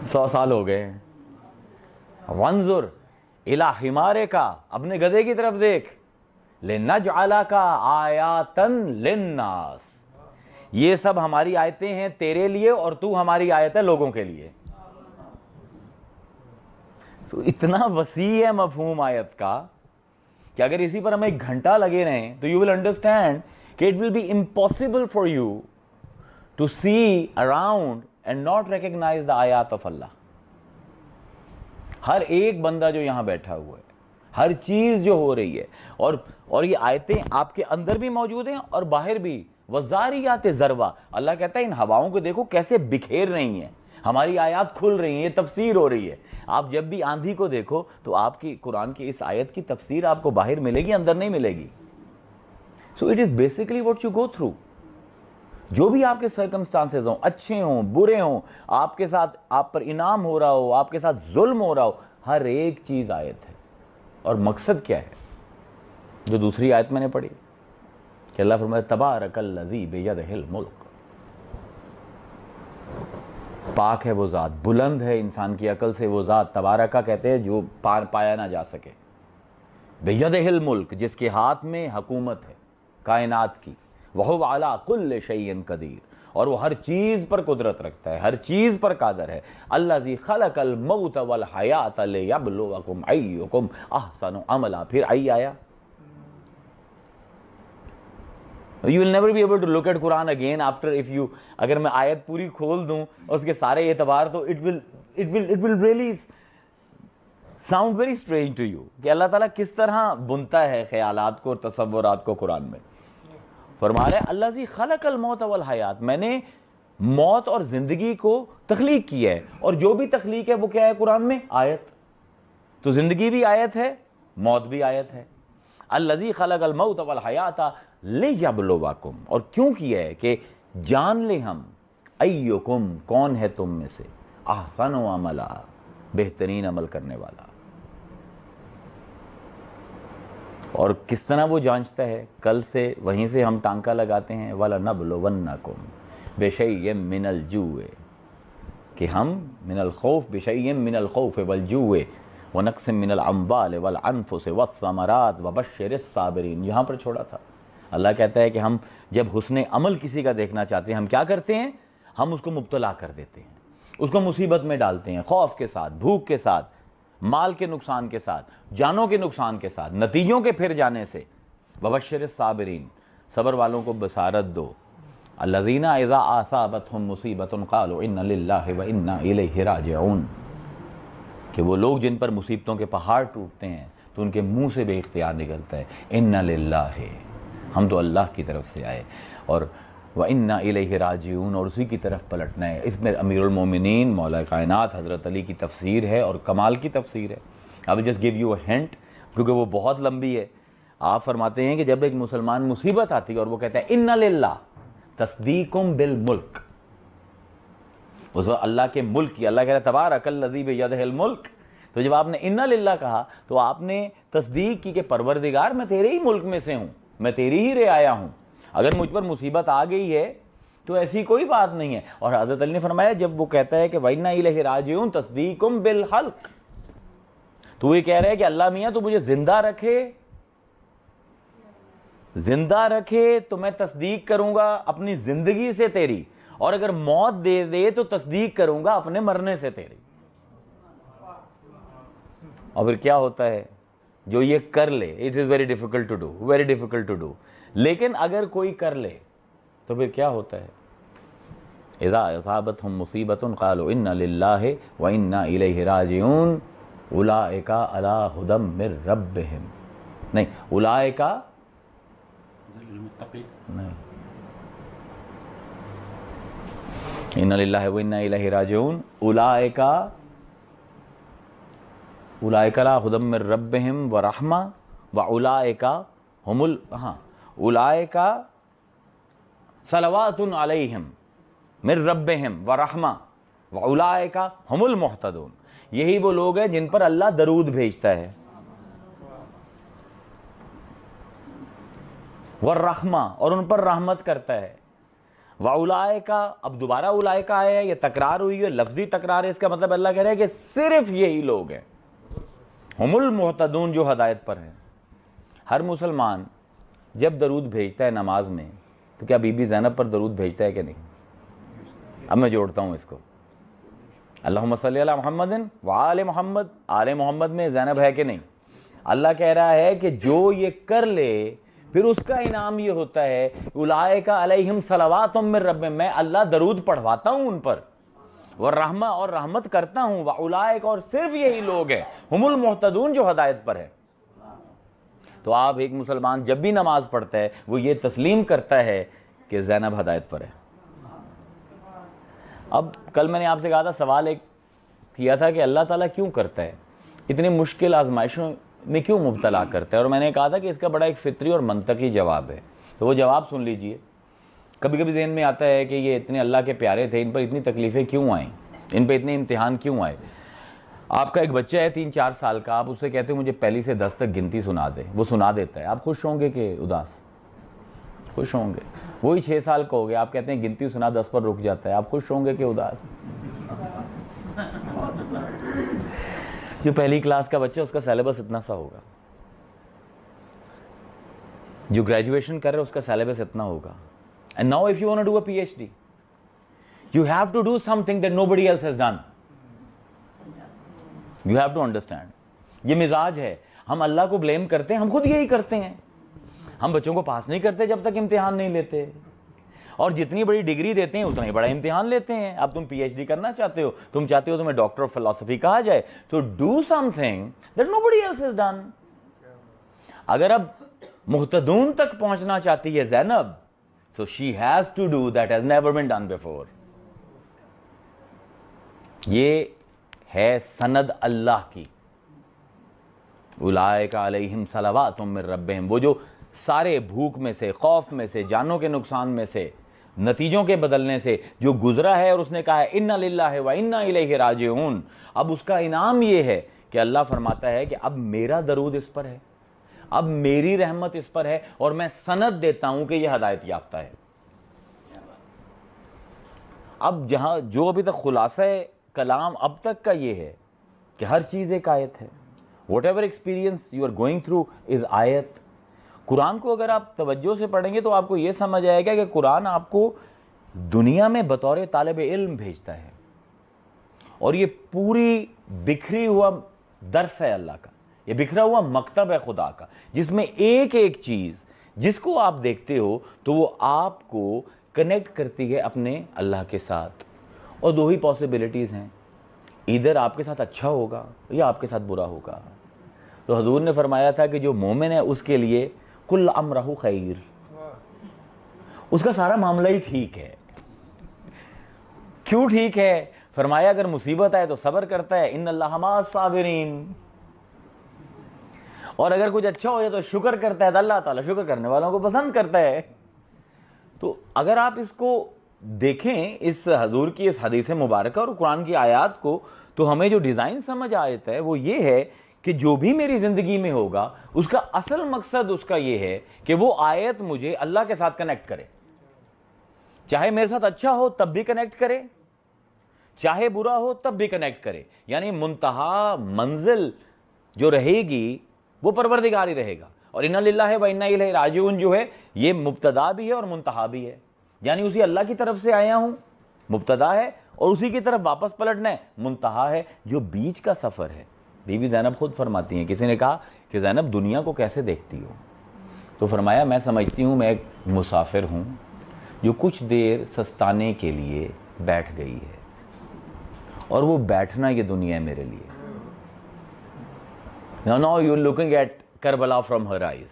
100 साल हो गए। वंजुर इला हिमारे का, अपने गधे की तरफ देख, लिनजअला का आयातन लिन्नास, ये सब हमारी आयतें हैं तेरे लिए और तू हमारी आयत है लोगों के लिए। तो इतना वसी है मफहूम आयत का कि अगर इसी पर हम 1 घंटा लगे रहें तो यू विल अंडरस्टैंड कि it will be impossible for you to see around and not recognise the आयात ऑफ अल्लाह। हर एक बंदा जो यहां बैठा हुआ है, हर चीज जो हो रही है, और ये आयतें आपके अंदर भी मौजूद हैं और बाहर भी। वज़ारियात ज़रवा, अल्लाह कहता है इन हवाओं को देखो कैसे बिखेर रही हैं, हमारी आयत खुल रही है, तफसीर हो रही है। आप जब भी आंधी को देखो तो आपकी कुरान की इस आयत की तफसीर आपको बाहर मिलेगी, अंदर नहीं मिलेगी। So it is basically what you go through. जो भी आपके सर्कमस्टांसेस हों, अच्छे हों बुरे हों, आपके साथ आप पर इनाम हो रहा हो, आपके साथ जुल्म हो रहा हो, हर एक चीज आयत है। और मकसद क्या है जो दूसरी आयत मैंने पढ़ी कि अल्लाह फरमाता तबारकल्लज़ी बियदिहिल मुल्क, पाक है वो ज़ात, बुलंद है इंसान की अकल से वो ज़ात, तबारका कहते हैं जो पाया ना जा सके, बियदिहिल मुल्क जिसके हाथ में हुकूमत है कायनात की, वहुव अला कुल्लि शैइन कदीर, और वो हर चीज़ पर कुदरत रखता है, हर चीज़ पर कादर है। अल्लज़ी खलक़ल मौत वल हयात लियब्लुवकुम अय्युकुम अहसनु अमला। फिर आई आया, You will never be able to look at Quran again after if you, अगर मैं आयत पूरी खोल दूं और उसके सारे एतबार, तो it will really sound very strange to you कि अल्लाह ताला किस तरह बुनता है ख्यालात को और तसव्वुरात को कुरान में। फरमा रहे अल्लाज़ी खलक़ल मौत वल हयात, मैंने मौत और ज़िंदगी को तख्लीक किया है, और जो भी तख्लीक है वो क्या है कुरान में? आयत। तो ज़िंदगी भी आयत है, मौत भी आयत है। अल्लज़ी खलक़ल मौत वल हयात लियब्लुवकुम, और क्यों किया है कि जान ले हम, अय्युकुम कौन है तुम में से, अहसनु अमला बेहतरीन अमल करने वाला। और किस तरह वो जांचता है, कल से वहीं से हम टांका लगाते हैं, वला नबलुवन्नकुम बिशैइन मिनल जुए, कि हम मिनल खौफ बिशैइन मिनल खौफ वल जुए व नक्सिम मिनल अम्वाल वल अनफुस वस्समरात व बश्शिरिस साबिरीन। यहाँ पर छोड़ा था। अल्लाह कहता है कि हम जब हुस्ने अमल किसी का देखना चाहते हैं, हम क्या करते हैं? हम उसको मुब्तला कर देते हैं, उसको मुसीबत में डालते हैं, खौफ के साथ, भूख के साथ, माल के नुकसान के साथ, जानों के नुकसान के साथ, नतीजों के फिर जाने से। वबश्शिरिस साबिरीन, सब्र वालों को बसारत दो। अल्लज़ीना इज़ा असाबतहुम मुसीबतुन क़ालू इन्ना लिल्लाहि व इन्ना इलैहि राजिऊन, कि वो लोग जिन पर मुसीबतों के पहाड़ टूटते हैं तो उनके मुंह से बेइख्तियार निकलता है इन्ना लिल्लाहि, हम तो अल्लाह की तरफ से आए। और व इन्ना इलैहि राजिऊन, और उसी की तरफ पलटना है। इसमें अमीरुल मोमिनीन मौला कायनात हज़रत अली की तफसीर है और कमाल की तफसीर है। अब just give you a hint, क्योंकि वो बहुत लंबी है। आप फरमाते हैं कि जब एक मुसलमान मुसीबत आती है और वो कहता है इन्ना लिल्लाह तस्दीकुम बिल मुल्क, उस वक्त अल्लाह के मुल्क की, अल्लाह कह रहा है तबारकल्लज़ी बियदिहिल मुल्क, तो जब आपने इन्ना लिल्लाह कहा तो आपने तस्दीक की कि परवरदिगार मैं तेरे ही मुल्क में से हूँ, मैं तेरी ही रियाया हूँ, अगर मुझ पर मुसीबत आ गई है तो ऐसी कोई बात नहीं है। और हज़रत अली ने फरमाया जब वो कहता है कि वइन्ना इलैहि राजिऊन तस्दीकुम बिल हल्क, तो ये कह रहा है कि अल्लाह मियाँ तो मुझे जिंदा रखे तो मैं तस्दीक करूंगा अपनी जिंदगी से तेरी, और अगर मौत दे दे तो तस्दीक करूंगा अपने मरने से तेरी। और फिर क्या होता है, जो ये कर ले, it is very difficult to do, लेकिन अगर कोई कर ले तो फिर क्या होता है, इज़ा असाबतहुम मुसीबतुन क़ालू इन्ना लिल्लाहि व इन्ना इलैहि राजिऊन उलाइका अला हुदम मिर रब्बिहिम, नहीं उलाइका नहीं, इन्ना लिल्लाहि व इन्ना इलैहि राजिऊन उलाइका ला हुदम मिर रब्बिहिम व रहमा व उलाइका हुमुल, हाँ उलाइका सलवातुन अलैहिम मिर रब्बिहिम व रहमा व उलाइका हुमुल मुहतदून, यही वो लोग हैं जिन पर अल्लाह दरूद भेजता है, व रहमा, और उन पर रहमत करता है, व उलाइका, अब दोबारा उलाइका आया है, ये तकरार हुई है, लफ्जी तकरार है, इसका मतलब अल्लाह कह रहा है कि सिर्फ यही लोग हैं हुमुल मुहतदून जो हदायत पर है। हर मुसलमान जब दरूद भेजता है नमाज में, तो क्या बीबी ज़ैनब पर दरूद भेजता है कि नहीं? अब मैं जोड़ता हूँ इसको, अल्लाहुम्मा सल्ली अला मुहम्मदिन व आले मोहम्मद, आले मोहम्मद में ज़ैनब है कि नहीं? अल्लाह कह रहा है कि जो ये कर ले फिर उसका इनाम ये होता है उलाइका अलैहिम सलवातुम मिर रब्बिहिम, मैं अल्लाह दरूद पढ़वाता हूँ उन पर, व रहमा, और रहमत करता हूँ, व उलाइका, और सिर्फ यही लोग हैं हुमुल मुहतदून जो हदायत पर है। तो आप एक मुसलमान जब भी नमाज पढ़ता है वो ये तस्लीम करता है कि ज़ैनब हदायत पर है। अब कल मैंने आपसे कहा था, सवाल एक किया था कि अल्लाह ताला क्यों करता है, इतनी मुश्किल आजमाइशों में क्यों मुब्तला करता है, और मैंने कहा था कि इसका बड़ा एक फितरी और मंतकी जवाब है। तो वो जवाब सुन लीजिए। कभी कभी ज़हन में आता है कि ये इतने अल्लाह के प्यारे थे, इन पर इतनी तकलीफ़ें क्यों आईं, इन पर इतने इम्तिहान क्यों आए। आपका एक बच्चा है 3-4 साल का, आप उससे कहते हो मुझे पहली से 10 तक गिनती सुना दे, वो सुना देता है, आप खुश होंगे कि उदास? खुश होंगे। वही 6 साल का हो गया, आप कहते हैं गिनती सुना, 10 पर रुक जाता है, आप खुश होंगे कि उदास? जो पहली क्लास का बच्चा, उसका सिलेबस इतना सा होगा, जो ग्रेजुएशन कर रहे हैं उसका सिलेबस इतना होगा। And now if you want to do a PhD, you have to do something that nobody else has done. You have to understand. ये मिजाज है, हम अल्लाह को ब्लेम करते हैं, हम खुद यही करते हैं। हम बच्चों को पास नहीं करते जब तक इम्तिहान नहीं लेते, और जितनी बड़ी डिग्री देते हैं उतना ही बड़ा इम्तिहान लेते हैं। अब तुम PhD करना चाहते हो, तुम चाहते हो तुम्हें डॉक्टर ऑफ फिलॉसफी कहा जाए, तो do something that nobody else has done. अगर अब मुहतदून तक पहुंचना चाहती है Zainab, so she has to do that has never been done before. ये है सनद अल्लाह की, उलाइका अलैहिम सलवातुम मिर रब्बिहिम, वो जो सारे भूख में से, खौफ में से, जानों के नुकसान में से, नतीजों के बदलने से जो गुजरा है, और उसने कहा है इन्ना लिल्लाहि व इन्ना इलैहि राजिऊन, अब उसका इनाम ये है कि अल्लाह फरमाता है कि अब मेरा दरूद इस पर है, अब मेरी रहमत इस पर है, और मैं सनद देता हूं कि यह हदायत याफ्ता है। अब जहां जो अभी तक खुलासा कलाम अब तक का ये है कि हर चीज़ एक आयत है। Whatever experience you are going through is आयत। कुरान को अगर आप तवज्जो से पढ़ेंगे तो आपको ये समझ आएगा कि कुरान आपको दुनिया में बतौर तालिब इल्म भेजता है, और ये पूरी बिखरी हुआ दर्स है अल्लाह का, ये बिखरा हुआ मकतब है खुदा का, जिसमें एक एक चीज़ जिसको आप देखते हो तो वो आपको कनेक्ट करती है अपने अल्लाह के साथ। और दो ही पॉसिबिलिटीज़ हैं, इधर आपके साथ अच्छा होगा या आपके साथ बुरा होगा। तो हजूर ने फरमाया था कि जो मोमिन है उसके लिए कुल अमरहु खैर, उसका सारा मामला ही ठीक है। क्यों ठीक है? फरमाया अगर मुसीबत आए तो सब्र करता है, इन्नल्लाह मअस साबिरीन, और अगर कुछ अच्छा हो जाए तो शुक्र करता है, तो अल्लाह ताला शुक्र करने वालों को पसंद करता है। तो अगर आप इसको देखें, इस हजूर की इस हदीस मुबारक और कुरान की आयत को, तो हमें जो डिज़ाइन समझ आता है वो ये है कि जो भी मेरी ज़िंदगी में होगा उसका असल मकसद उसका ये है कि वो आयत मुझे अल्लाह के साथ कनेक्ट करे। चाहे मेरे साथ अच्छा हो तब भी कनेक्ट करे, चाहे बुरा हो तब भी कनेक्ट करे। यानी मुंतहा मंजिल जो रहेगी वो परवरदिगार ही रहेगा। और इन्ना लिल्लाहि व इन्ना इलैहि राजिऊन जो है, ये मुब्तदा भी है और मुंतहा भी है। यानी उसी अल्लाह की तरफ से आया हूँ, मुब्तदा है, और उसी की तरफ वापस पलटना है, मुंतहा है। जो बीच का सफ़र है, बीबी ज़ैनब खुद फरमाती हैं, किसी ने कहा कि ज़ैनब दुनिया को कैसे देखती हो? तो फरमाया मैं समझती हूँ मैं एक मुसाफिर हूँ जो कुछ देर सस्ताने के लिए बैठ गई है, और वो बैठना ये दुनिया है मेरे लिए। Now you're looking at Karbala from her eyes,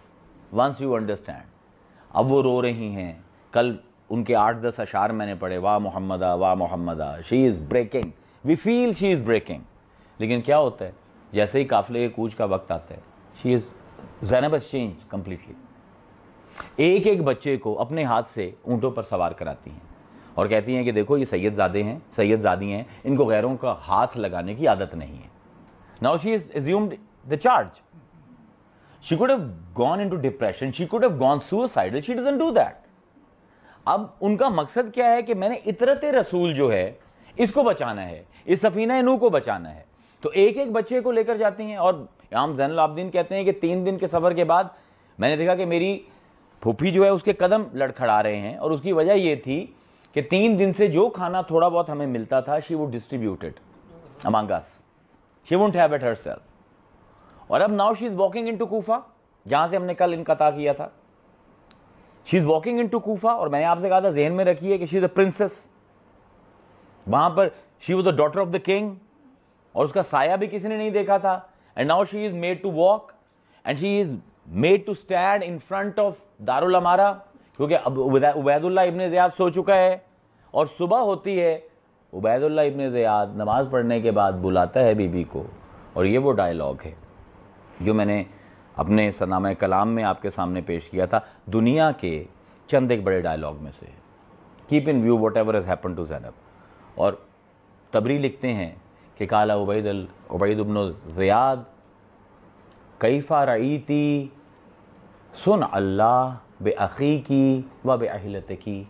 once you understand. अब वो रो रही हैं, कल उनके 8-10 अशार मैंने पढ़े, वाह मोहम्मदा, she is breaking, we feel she is breaking. लेकिन क्या होता है, जैसे ही काफिले के कूच का वक्त आता है, she is Zainab has change completely. एक एक बच्चे को अपने हाथ से ऊँटों पर सवार कराती हैं और कहती हैं कि देखो ये सैयदजादे हैं, सैयदजादी हैं, इनको गैरों का हाथ लगाने की आदत नहीं है। Now she is assumed the charge. She could have gone into depression, she could have gone suicidal, she doesn't do that. अब उनका मकसद क्या है कि मैंने इतरत रसूल जो है इसको बचाना है, इस सफीना नूह को बचाना है। तो एक एक बच्चे को लेकर जाती हैं। और इमाम ज़ैनुल आबिदीन कहते हैं कि 3 दिन के सफ़र के बाद मैंने देखा कि मेरी फूफी जो है उसके कदम लड़खड़ा रहे हैं, और उसकी वजह ये थी कि 3 दिन से जो खाना थोड़ा बहुत हमें मिलता था, she would distribute it among us, she wouldn't have it herself. और अब now she is walking into Kufa, जहां से हमने कल इनकता किया था। She is walking into Kufa, और मैंने आपसे कहा था ज़हन में रखिए कि शी इज अ प्रिंसेस। वहां पर she was the daughter of the king, और उसका साया भी किसी ने नहीं देखा था। And now she is made to walk and she is made to stand in front of Darul Amara, क्योंकि अब उबैदुल्लाह इब्ने ज़ियाद सो चुका है और सुबह होती है। उबैदुल्लाह इब्ने ज़ियाद नमाज पढ़ने के बाद बुलाता है बीबी को, और ये वो डायलॉग है जो मैंने अपने सनामे कलाम में आपके सामने पेश किया था, दुनिया के चंद एक बड़े डायलॉग में से। Keep in view whatever has happen to Zainab. और तबरी लिखते हैं कि काला उबैद इब्न ज़ियाद कैफ़ा रईती सुन अल्लाह बे अख़ीकी व बे अहिलतिकी।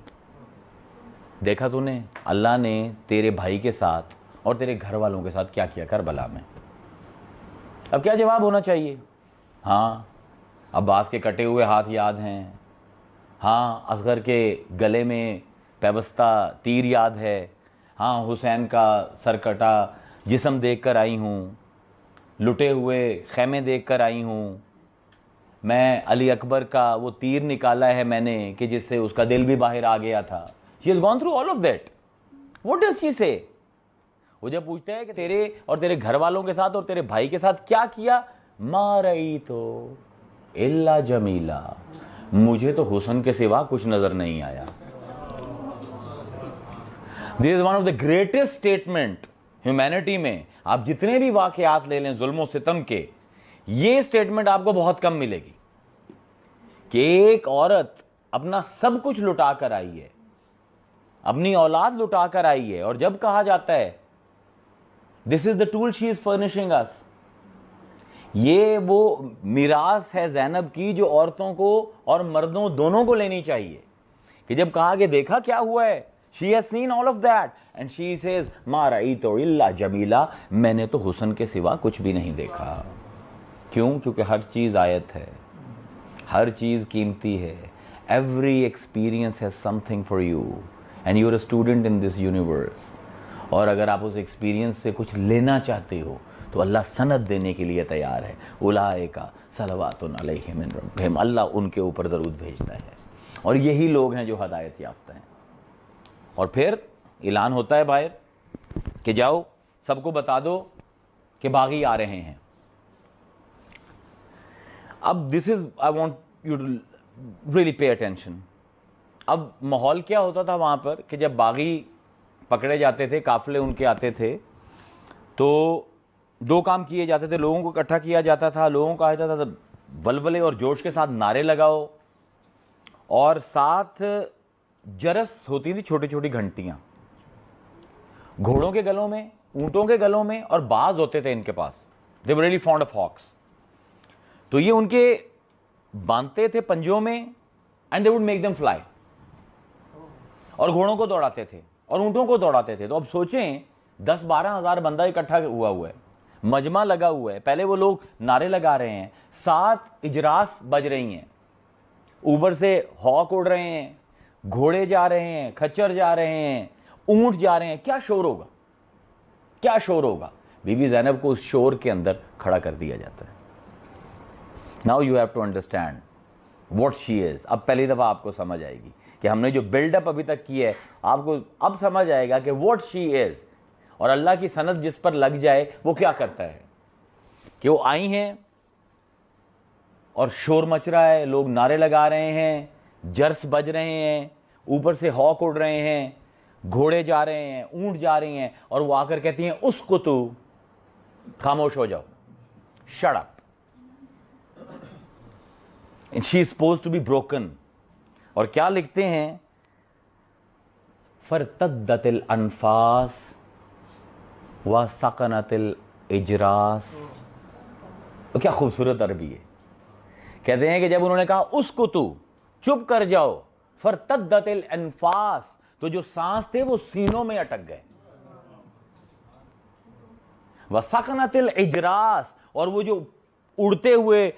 देखा तूने अल्लाह ने तेरे भाई के साथ और तेरे घर वालों के साथ क्या किया करबला में। अब क्या जवाब होना चाहिए? हाँ, अब्बास के कटे हुए हाथ याद हैं, हाँ असगर के गले में पैबस्ता तीर याद है, हाँ हुसैन का सरकटा जिस्म देख कर आई हूँ, लुटे हुए खैमे देख कर आई हूँ, मैं अली अकबर का वो तीर निकाला है मैंने कि जिससे उसका दिल भी बाहर आ गया था। She has gone through all of that. What does she से? वो जब पूछते हैं कि तेरे और तेरे घर वालों के साथ और तेरे भाई के साथ क्या किया, मा रई तो इल्ला जमीला, मुझे तो हुस्न के सिवा कुछ नजर नहीं आया। This is one of the greatest statement humanity में। आप जितने भी वाकयात ले लें जुल्म सितम के, ये स्टेटमेंट आपको बहुत कम मिलेगी कि एक औरत अपना सब कुछ लुटा कर आई है, अपनी औलाद लुटा कर आई है, और जब कहा जाता है this is the tool she is furnishing us, ये वो मिरास है ज़ैनब की जो औरतों को और मर्दों दोनों को लेनी चाहिए। कि जब कहा कि देखा क्या हुआ है, she has seen all of that and she says मा रईतु इल्ला जमीला, मैंने तो हुस्न के सिवा कुछ भी नहीं देखा। क्यों? क्योंकि हर चीज़ आयत है, हर चीज़ कीमती है। Every experience has something for you and you are a student in this universe. और अगर आप उस एक्सपीरियंस से कुछ लेना चाहते हो तो अल्लाह सनद देने के लिए तैयार है। उलाइका सलवातुन अलैहिम मिन रब्बिहिम, अल्लाह उनके ऊपर दरूद भेजता है, और यही लोग हैं जो हदायत याफ्ता हैं। और फिर ऐलान होता है बाहर कि जाओ सबको बता दो कि बागी आ रहे हैं। अब this is I want you to really pay attention. अब माहौल क्या होता था वहाँ पर कि जब बागी पकड़े जाते थे, काफिले उनके आते थे, तो दो काम किए जाते थे। लोगों को इकट्ठा किया जाता था, लोगों को कहा जाता था बलबले और जोश के साथ नारे लगाओ, और साथ जरस होती थी, छोटी छोटी घंटियां, घोड़ों के गलों में, ऊंटों के गलों में, और बाज होते थे इनके पास। They were really fond of hawks. तो ये उनके बांधते थे पंजों में, and they would make them fly, और घोड़ों को दौड़ाते थे और ऊंटों को दौड़ाते थे। तो अब सोचें 10-12 हज़ार बंदा इकट्ठा हुआ है, मजमा लगा हुआ है, पहले वो लोग नारे लगा रहे हैं, 7 इजरास बज रही हैं, ऊपर से हॉक उड़ रहे हैं, घोड़े जा रहे हैं, खच्चर जा रहे हैं, ऊंट जा रहे हैं। क्या शोर होगा, क्या शोर होगा। बीबी ज़ैनब को उस शोर के अंदर खड़ा कर दिया जाता है। Now you have to understand what she is. अब पहली दफा आपको समझ आएगी कि हमने जो बिल्डअप अभी तक की है, आपको अब समझ आएगा कि व्हाट शी इज, और अल्लाह की सनद जिस पर लग जाए वो क्या करता है। कि वो आई हैं और शोर मच रहा है, लोग नारे लगा रहे हैं, जर्स बज रहे हैं, ऊपर से हॉक उड़ रहे हैं, घोड़े जा रहे हैं, ऊंट जा रही हैं, और वो आकर कहती हैं उसको तो खामोश हो जाओ, shut up. She is supposed to be broken. और क्या लिखते हैं, फरतद्दतिल अनफास व सकनतिल इजरास। तो क्या खूबसूरत अरबी है। कहते हैं कि जब उन्होंने कहा उसको तू चुप कर जाओ, फरतद्दतिल अनफास, तो जो सांस थे वो सीनों में अटक गए, व सकनतिल इजरास, और वो जो उड़ते हुए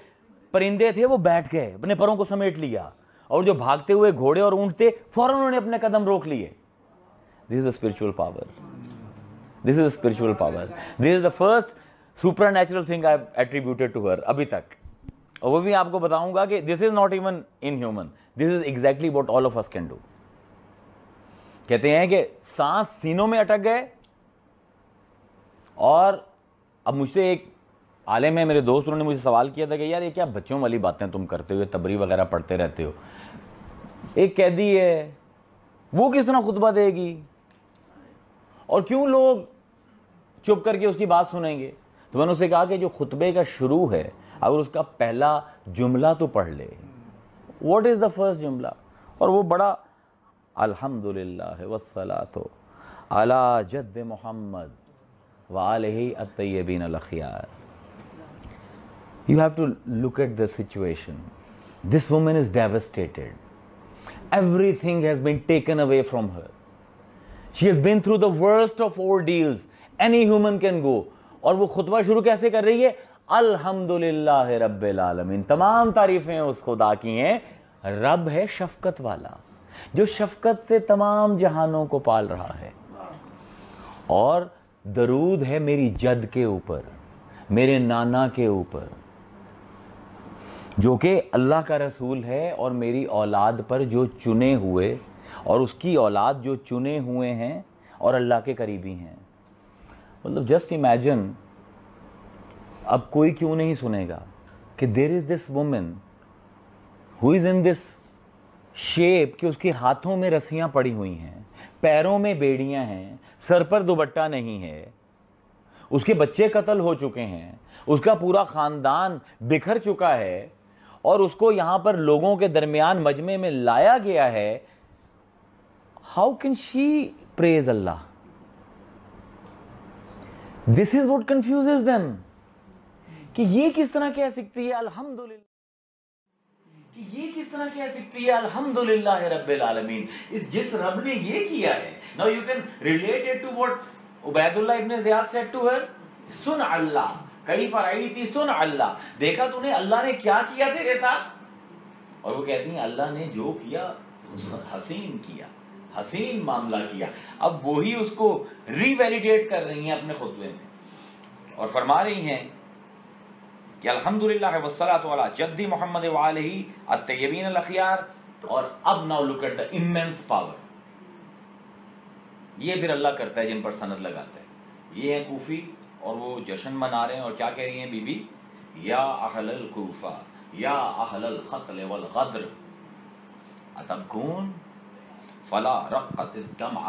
परिंदे थे वो बैठ गए, अपने परों को समेट लिया, और जो भागते हुए घोड़े और ऊंट थे फौरन उन्होंने अपने कदम रोक लिए। This is the spiritual power, this is the spiritual power, this is the first super natural thing I attributed to her अभी तक। और वो भी आपको बताऊंगा कि this is not even in human, this is exactly what all of us can do. कहते हैं कि सांस सीनों में अटक गए। और अब मुझसे एक आलिम है, मेरे दोस्त, उन्होंने मुझे सवाल किया था कि यार ये क्या बच्चों वाली बातें तुम करते हो, तबरी वगैरह पढ़ते रहते हो, एक कैदी है वो किस तरह खुतबा देगी, और क्यों लोग चुप करके उसकी बात सुनेंगे। तो मैंने उससे कहा कि जो खुतबे का शुरू है, अगर उसका पहला जुमला तो पढ़ ले, व्हाट इज द फर्स्ट जुमला, और वो बड़ा अल्हम्दुलिल्लाह वस्सलातु अला जद्द मुहम्मद व आलिही अत्तय्यबीन अल-अखयार। You have to look at the situation. This woman is devastated. Everything has been taken away from her. She has been through the worst of ordeals any human can go. और वो खुतबा शुरू कैसे कर रही है, अल्हम्दुलिल्लाह रब्बिल आलमीन। तमाम तारीफें उस खुदा की हैं, रब है शफकत वाला, जो शफकत से तमाम जहानों को पाल रहा है। और दरूद है मेरी जद के ऊपर, मेरे नाना के ऊपर, जो कि अल्लाह का रसूल है, और मेरी औलाद पर जो चुने हुए, और उसकी औलाद जो चुने हुए हैं और अल्लाह के करीबी हैं। मतलब जस्ट इमेजिन, अब कोई क्यों नहीं सुनेगा कि there is this woman who is in this shape कि उसके हाथों में रस्सियां पड़ी हुई हैं, पैरों में बेड़ियां हैं, सर पर दुपट्टा नहीं है, उसके बच्चे कत्ल हो चुके हैं, उसका पूरा खानदान बिखर चुका है, और उसको यहां पर लोगों के दरमियान मजमे में लाया गया है। How can she praise Allah? This is what confuses them, कि ये किस तरह कह सकती है अल्हम्दुलिल्लाह, कि ये किस तरह कह सकती है अल्हम्दुलिल्लाह रब्बिल आलमीन, इस जिस रब ने ये किया है। Now you can relate it to what Ubaidullah ibn Ziyad said to her, सुन अल्लाह कई फराई थी, सुन अल्लाह, देखा तूने अल्लाह ने क्या किया तेरे साथ। और वो कहती है अल्लाह ने जो किया हसीन किया, हसीन मामला किया। अब वही उसको रिवैलिडेट कर रही हैं अपने खुतबे में, और फरमा रही हैं कि अल्हम्दुलिल्लाह वस्सलातु अला जद्दी मोहम्मद व आलिही अत्तय्यबीन अल-अखयार। और अब now look at the immense power. ये फिर अल्लाह करता है जिन पर सनद लगाता है। ये है कूफी, और वो जश्न मना रहे हैं, और क्या कह रही हैं बीबी, या अहलल कूफा या अहलल क़त्ल वल गद्र अतबकून फला रक़्क़तिद्दमअ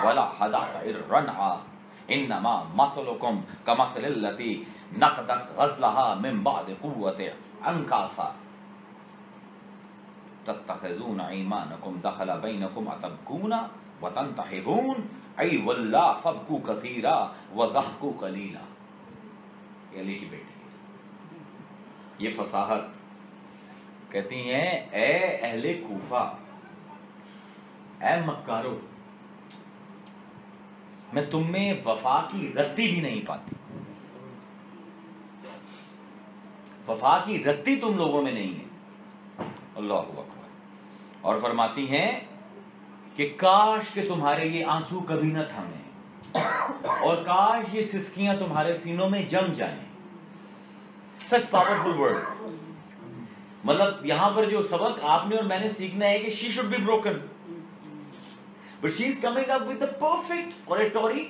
वला हदअ इन्नमा मसलुकुम कमसलिल्लती नक़दत ग़ज़लहा मिन बअद क़ुव्वतिन अंकासा तत्तख़िज़ून ईमानकुम दख़ला बैनकुम अतबकूना व तंतहिबून ऐ वल्लाह फबकू कसीरा व ज़हकू क़लीला। अली की बेटी ये फसाहत कहती हैं, ए अहले कूफा, ए मक्कारो, मैं तुम में वफा की रत्ती भी नहीं पाती, वफा की रत्ती तुम लोगों में नहीं है। अल्लाहु अकबर। और फरमाती हैं कि काश के तुम्हारे ये आंसू कभी न थमे और काश ये सिसकियां तुम्हारे सीनों में जम जाएं। सच पावरफुल वर्ड्स। मतलब यहां पर जो सबक आपने और मैंने सीखना है कि she should be broken, but she is coming up with the perfect oratory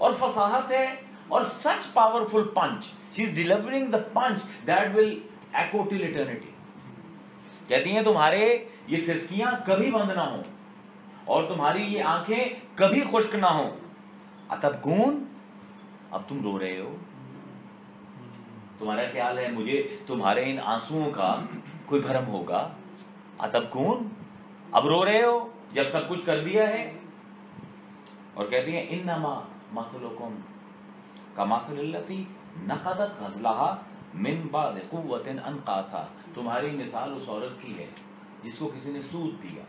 और फसाहत है और such powerful punch. She is delivering the punch that will echo till eternity. कहती हैं तुम्हारे ये सिसकियां कभी बंद ना हो और तुम्हारी ये आंखें कभी खुश्क ना हो। अतबकून, अब तुम रो रहे हो, तुम्हारा ख्याल है मुझे तुम्हारे इन आंसुओं का कोई भरम होगा। अतबकून, अब रो रहे हो जब सब कुछ कर दिया है। और कहती हैं इन्नमा मसलुकुम कमसलिल्लती नक़दत ग़ज़लहा मिन बअद क़ुव्वतिन अंकासा। तुम्हारी मिसाल उस औरत की है जिसको किसी ने सूद दिया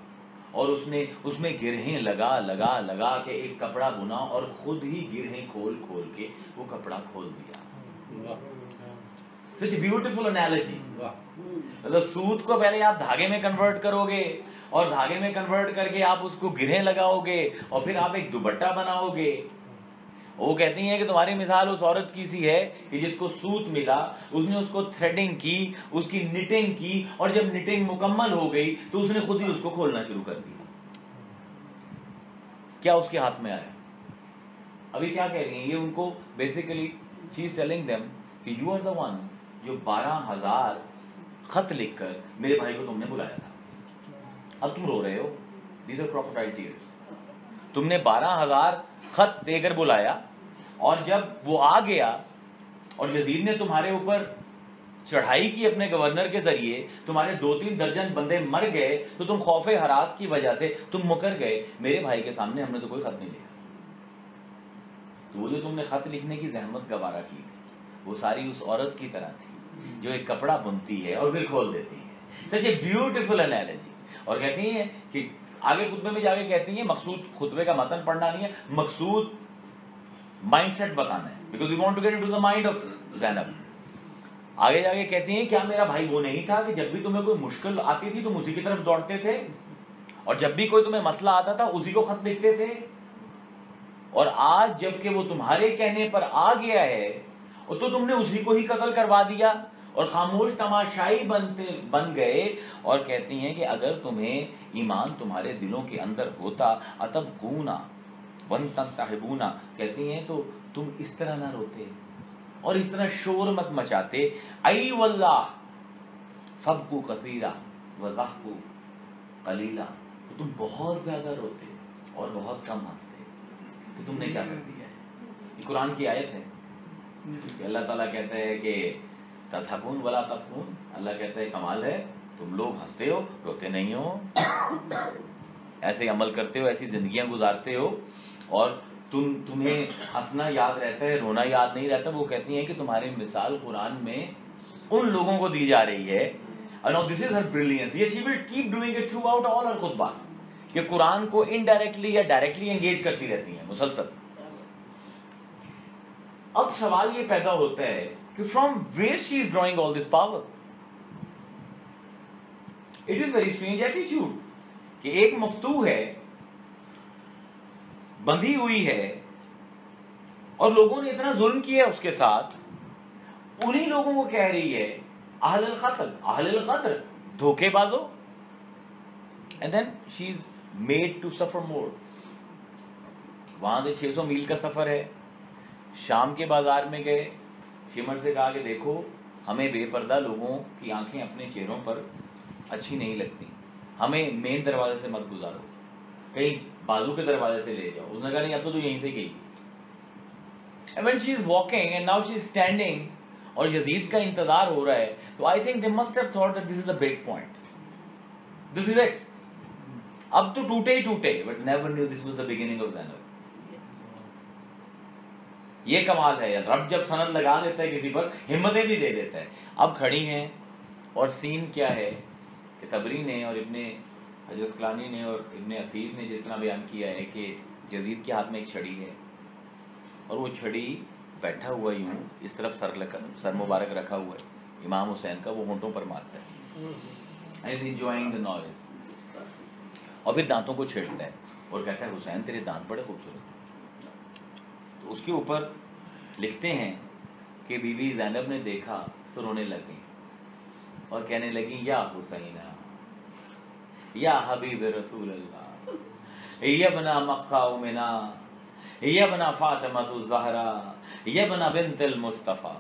और उसने उसमें गिरहें लगा लगा लगा के एक कपड़ा बुना और खुद ही गिरहें खोल खोल के वो कपड़ा खोल दिया। Such beautiful analogy. मतलब सूत को पहले आप धागे में कन्वर्ट करोगे और धागे में कन्वर्ट करके आप उसको गिरहें लगाओगे और फिर आप एक दुपट्टा बनाओगे। वो कहती हैं कि तुम्हारी मिसाल उस औरत की सी है कि जिसको सूत मिला, उसने उसको थ्रेडिंग की, उसकी निटिंग की और जब निटिंग मुकम्मल हो गई तो उसने खुद ही उसको खोलना शुरू कर दिया। क्या उसके हाथ में आया? अभी क्या कह रही हैं ये उनको? Basically she is telling them कि यू आर द वन जो 12,000 खत लिखकर मेरे भाई को तुमने बुलाया था, अब तुम रो रहे हो। These are crocodile tears. तुमने 12,000 खत देकर बुलाया और जब वो आ गया और यजीद ने तुम्हारे ऊपर चढ़ाई की अपने गवर्नर के जरिए, तुम्हारे 2-3 दर्जन बंदे मर गए तो तुम खौफे हरास की वजह से तुम मुकर गए। मेरे भाई के सामने हमने तो कोई खत नहीं लिखा। तो वो जो तुमने खत लिखने की जहमत गवारा की थी वो सारी उस औरत की तरह थी जो एक कपड़ा बुनती है और फिर खोल देती है। सच ए ब्यूटीफुल एनालॉजी। और कहती है कि आगे खुतबे में जाके कहती है मकसूद खुतबे का मतन पढ़ना नहीं है, मकसूद माइंडसेट बताना है, because we want to get into the mind of Zainab. आगे जाके कहती हैं क्या मेरा भाई वो नहीं था कि जब भी तुम्हें कोई मुश्किल आती थी तुम उसी की तरफ दौड़ते थे और जब भी कोई तुम्हें मसला आता था उसी को खत लिखते थे, और आज जबकि वो तुम्हारे कहने पर आ गया है और तो तुमने उसी को ही कत्ल करवा दिया और खामोश तमाशाई बन गए। और कहती हैं कि अगर तुम्हें ईमान तुम्हारे दिलों के अंदर होता अतब कूना वन तंतहिबूना, कहती हैं तो तुम इस तरह ना रोते और इस तरह शोर मत मचाते। आई वल्लाह फबकू कसीरा व ज़हकू कलीला, तो तुम बहुत ज्यादा रोते और बहुत कम हंसते। तो तुमने क्या कर दिया है? ये कुरान की आयत है कि अल्लाह ताला कहते हैं कि तज़हकून वला तबकून। अल्लाह कहते हैं कमाल है तुम लोग हंसते हो रोते नहीं हो, ऐसे अमल करते हो, ऐसी जिंदगियां गुजारते हो और तुम्हें हंसना याद रहता है, रोना याद नहीं रहता। वो कहती हैं कि तुम्हारी मिसाल कुरान में उन लोगों को दी जा रही है। Now this is her brilliance. Yes, she will keep doing it throughout all her खुतबा, कि कुरान को इनडायरेक्टली या डायरेक्टली एंगेज करती रहती हैं मुसलसल। अब सवाल ये पैदा होता है कि from where she is drawing all this power. It is very strange attitude कि एक मफ्तू है, बंधी हुई है और लोगों ने इतना जुल्म किया उसके साथ, उन्हीं लोगों को कह रही है अहलुल क़त्ल, धोखेबाजो। And then she is made to suffer more. वहां से 600 मील का सफर है। शाम के बाजार में गए, शिमर से कहा कि देखो हमें बेपर्दा लोगों की आंखें अपने चेहरों पर अच्छी नहीं लगती, हमें मेन दरवाजे से मत गुजारो, कहीं बाजू के दरवाजे से ले जाओ। उसने कहा नहीं, अब तो तू यहीं से गई। And when she is walking and now she is standing और यजीद का इंतजार हो रहा है, तो I think they must have thought that this is the break point. This is it. अब तो टूटे ही टूटे, but never knew this was the beginning of Zainab. ये कमाल है यार, रब जब सनद लगा देता है किसी पर, हिम्मतें भी दे देता है। अब खड़ी हैं और सीन क्या है कि तबरी ने और इब्ने हजरत कलानी ने और इब्ने असीर ने जिस तरह बयान किया है कि यजीद के हाथ में एक छड़ी है और वो छड़ी बैठा हुआ यूं इस तरफ सर मुबारक रखा हुआ है इमाम हुसैन का, वो होंठों पर मारता है एंड एंजॉयिंग द नॉलेज, और फिर दांतों को छेड़ता है और कहता है हुसैन तेरे दांत बड़े खूबसूरत। तो उसके ऊपर लिखते हैं कि बीबी ज़ैनब ने देखा तो रोने लगी और कहने लगी या हुसैना या हबीब रसूल अल्लाह या बना मक्का उमिना या बना फातिमा ज़हरा या बना बिन्तुल मुस्तफ़ा,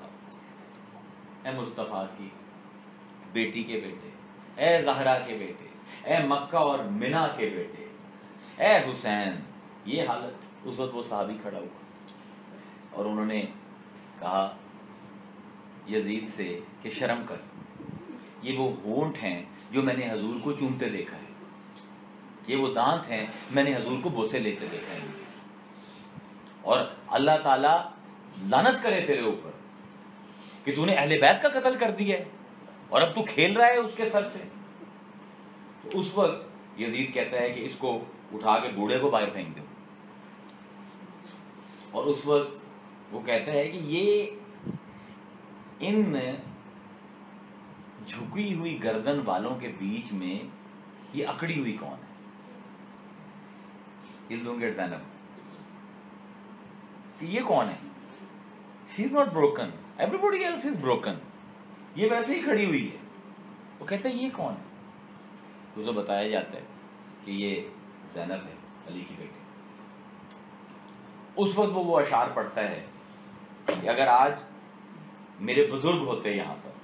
ए मुस्तफ़ा की बेटी के बेटे, ए ज़हरा के बेटे, ए मक्का और मिना के बेटे, ए हुसैन। ये हालत उस वक्त वो साहबी खड़ा हुआ और उन्होंने कहा यजीद से कि शर्म कर, ये वो होंठ हैं जो मैंने हजूर को चूमते देखा है, ये वो दांत हैं मैंने हजूर को बोसे लेते देखा है, और अल्लाह ताला लानत करे तेरे ऊपर कि तूने अहले बैत का कत्ल कर दिया है और अब तू खेल रहा है उसके सर से। तो उस वक्त यजीद कहता है कि इसको उठा के बूढ़े को बाहर फेंक दो, और उस वक्त वो कहता है कि ये इन झुकी हुई गर्दन वालों के बीच में ये अकड़ी हुई कौन है? ज़ैनब, ये कौन है? She is not broken, everybody else is broken, ये वैसे ही खड़ी हुई है। वो कहता है ये कौन है? तो जो बताया जाता है कि ये ज़ैनब है, अली की बेटी। उस वक्त वो अशार पढ़ता है कि अगर आज मेरे बुजुर्ग होते यहाँ पर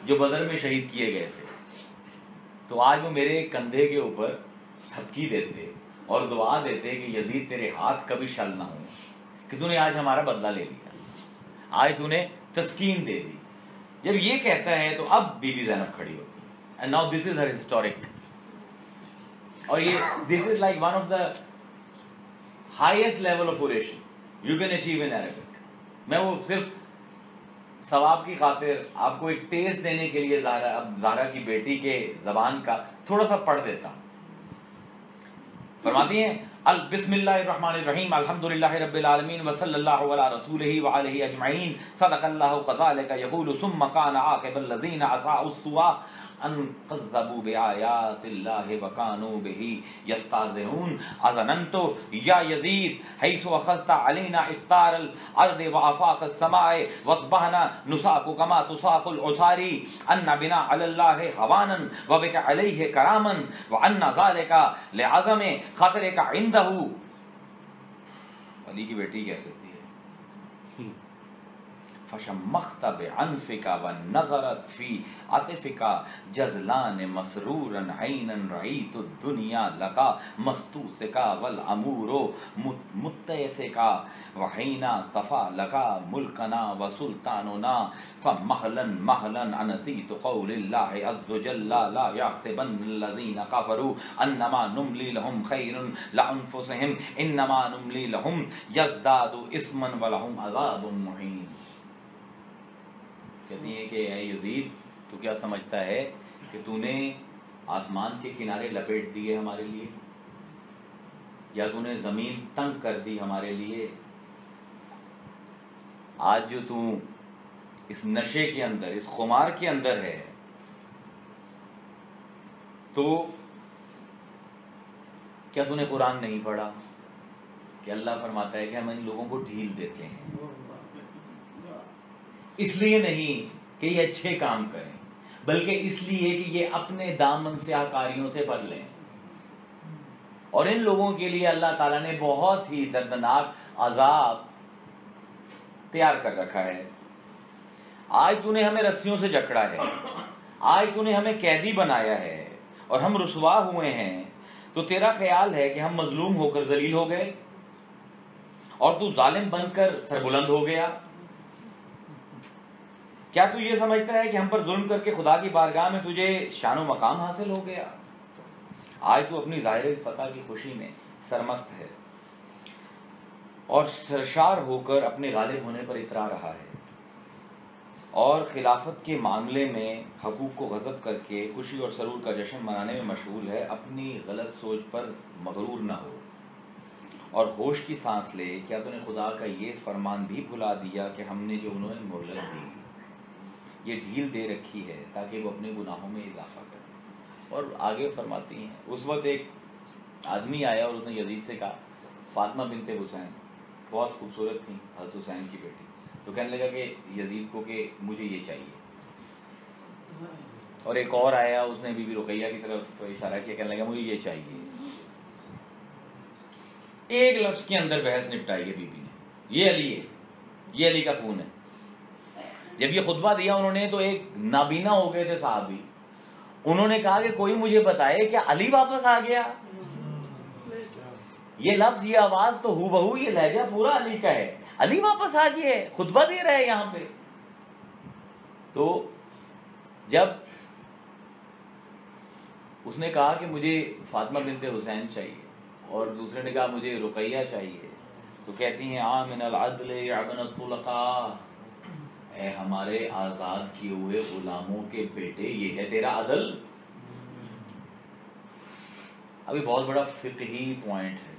जो बदर में शहीद किए गए थे, तो आज वो मेरे कंधे के ऊपर थपकी देते और दुआ देते कि यजीद तेरे हाथ कभी शल ना हो कि तूने आज हमारा बदला ले लिया, आज तूने तस्कीन दे दी। जब ये कहता है तो अब बीबी ज़ैनब खड़ी होती है, and now this is her historic, और ये this is like one of the highest level of oration you can achieve in Arabic. मैं वो सिर्फ सवाब की खातिर आपको एक टेस्ट देने के लिए ज़ारा की बेटी के जबान का थोड़ा सा पढ़ देता हूं। फरमाती हैं अल बिस्मिल्लाहिर्रहमानिर्रहीम अल्हम्दुलिल्लाहि रब्बिल आलमीन व सल्लल्लाहु अला रसूलिही व आलिहि अजमईन सदक़ल्लाहु क़ज़ालिका यक़ूलु सुम्मा काना आक़िबल लज़ीना असाउस सुआ अन कज़्ज़बू बिआयातिल्लाहि व कानू बिही यस्ताज़िऊन अज़नन्तु या यज़ीद हैसु अख़ज़्ता अलैना इफ़्तारल अर्दि व आफ़ाक़स समाए वस्बहना नुसाकु कमा तुसाकुल उसारी अन्ना बिना अलल्लाहि हवानन व बिका अलैहि करामन व अन्ना ज़ालिका लिअज़मि ख़तरिका इंदहु। अली की बेटी कह सकती है फशम्मख्त बिअन्फिका व नज़रत फी अतिफिका जज़लान मसरूरन ऐनन रईतु दुनिया लका मस्तूसिका वल अमूरो मुत्तयसिका व हैना सफा लका मुल्कना व सुल्तानुना फमहलन महलन अनसीतु क़ौलिल्लाहि अज़्ज़ वजल्ला ला यहसिबन्नल्लज़ीना कफ़रू अन्नमा नुमली लहुम खैरुन लिअन्फुसिहिम इन्नमा नुमली लहुम यज़्दादु इस्मन व लहुम अज़ाबुन मुहीन। कहती है कि यजीद तू क्या समझता है कि तूने आसमान के किनारे लपेट दिए हमारे लिए, या तूने जमीन तंग कर दी हमारे लिए? आज जो तू इस नशे के अंदर, इस खुमार के अंदर है, तो क्या तूने कुरान नहीं पढ़ा कि अल्लाह फरमाता है कि हम इन लोगों को ढील देते हैं, इसलिए नहीं कि ये अच्छे काम करें, बल्कि इसलिए कि ये अपने दामन से आकारियों से भर लें। और इन लोगों के लिए अल्लाह ताला ने बहुत ही दर्दनाक अजाब तैयार कर रखा है। आज तूने हमें रस्सियों से जकड़ा है, आज तूने हमें कैदी बनाया है और हम रुसवा हुए हैं, तो तेरा ख्याल है कि हम मजलूम होकर जलील हो गए और तू जालिम बनकर सरबुलंद हो गया? क्या तू ये समझता है कि हम पर जुल्म करके खुदा की बारगाह में तुझे शान व मकाम हासिल हो गया? आज तू अपनी ज़ाहिर फतह की खुशी में सरमस्त है और सरशार होकर अपने गालिब होने पर इतरा रहा है और खिलाफत के मामले में हकूक को गज़ब करके खुशी और सरूर का जश्न मनाने में मशगूल है। अपनी गलत सोच पर मगरूर ना हो और होश की सांस ले। क्या तूने खुदा का ये फरमान भी भुला दिया कि हमने जो उन्हें मोहलत दी, ये ढील दे रखी है ताकि वो अपने गुनाहों में इजाफा करें? और आगे फरमाती हैं, उस वक्त एक आदमी आया और उसने यजीद से कहा, फातिमा बिनते हुसैन बहुत खूबसूरत थी, हज़रत हुसैन की बेटी, तो कहने लगा कि यजीद को कि मुझे ये चाहिए। और एक और आया, उसने बीबी रुकैया की तरफ इशारा किया, कहने लगा मुझे ये चाहिए। एक लफ्ज के अंदर बहस निपटाई है बीबी ने, ये अली है, ये अली का खून है। जब ये खुतबा दिया उन्होंने तो एक नाबीना हो गए थे साहबी, उन्होंने कहा कि कोई मुझे बताए क्या अली वापस आ गया? ये लफ्ज, ये आवाज तो हूबहू, ये लहजा पूरा अली का है। अली वापस आ गया है, खुतबा दे रहा है यहां पे। तो जब उसने कहा कि मुझे फातिमा बिनते हुसैन चाहिए और दूसरे ने कहा मुझे रुकैया चाहिए, तो कहती हैं आमिनल अदल या अबनत तुलका, ऐ हमारे आजाद किए हुए गुलामों के बेटे, ये है तेरा अदल? अभी बहुत बड़ा फिकही पॉइंट है,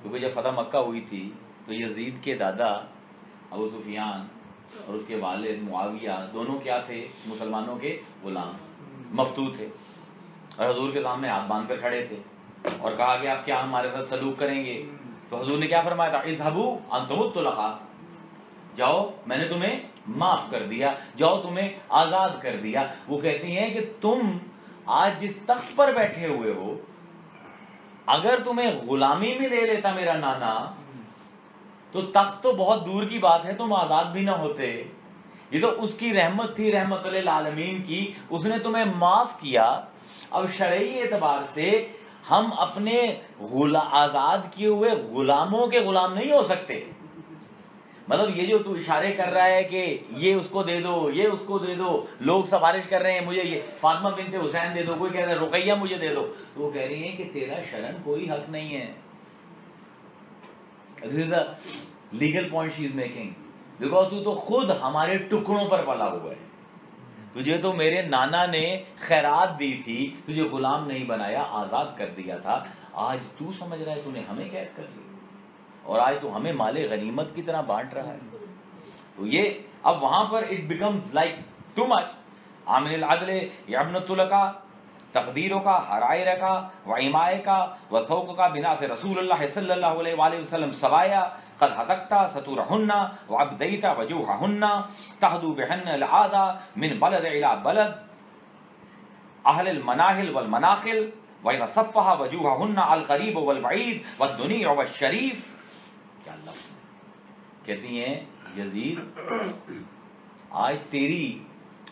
क्योंकि जब फतह मक्का हुई थी तो यजीद के दादा अबू सुफियान और उसके वालिद मुआविया दोनों क्या थे? मुसलमानों के गुलाम, मफ्तू थे, और हुजूर के सामने हाथ बांध कर खड़े थे और कहा कि आप क्या हमारे साथ सलूक करेंगे? तो हुजूर ने क्या फरमाया था? इज़हबू अंतुमुत तुलका, जाओ मैंने तुम्हें माफ कर दिया, जाओ तुम्हें आजाद कर दिया। वो कहती हैं कि तुम आज जिस तख्त पर बैठे हुए हो, अगर तुम्हें गुलामी में ले लेता मेरा नाना तो तख्त तो बहुत दूर की बात है, तुम आजाद भी ना होते। ये तो उसकी रहमत थी, रहमत लिल आलमीन की, उसने तुम्हें माफ किया। अब शरई एतबार से हम अपने आजाद किए हुए गुलामों के गुलाम नहीं हो सकते। मतलब ये जो तू इशारे कर रहा है कि ये उसको दे दो, ये उसको दे दो, लोग सिफारिश कर रहे हैं मुझे ये फातिमा बिनते हुसैन दे दो, कोई कह रहा है रुकैया मुझे दे दो, तो वो कह रही है कि तेरा शरन कोई हक नहीं है। This is the legal point she is making, because तू तो खुद हमारे टुकड़ों पर पला हुआ है। तुझे तो मेरे नाना ने खैरात दी थी, तुझे गुलाम नहीं बनाया, आजाद कर दिया था। आज तू समझ रहा है तूने हमें कैद कर लिया और आज तो हमें माले गनीमत की तरह बांट रहा है। तो ये अब वहां पर it becomes like too much. आमिल अदल यबनतुल का, तकदीरों का, हरायर का, व इमाए का, व थौक का, बिना से रसूलुल्लाह सल्लल्लाहु अलैहि वसल्लम सवाया कद हतकता सतुरहुन्ना व अबदैता वजूहहुन्ना तहदु बिहन्न अलआदा मिन बलद इला बलद अहल मनाहिल वल मनाकिल व इज़ा सफ़हा वजूहहुन्ना अल करीब वल बईद व दुनी व शरीफ। क्या लफ्ज़ कहती हैं, यजीद आज तेरी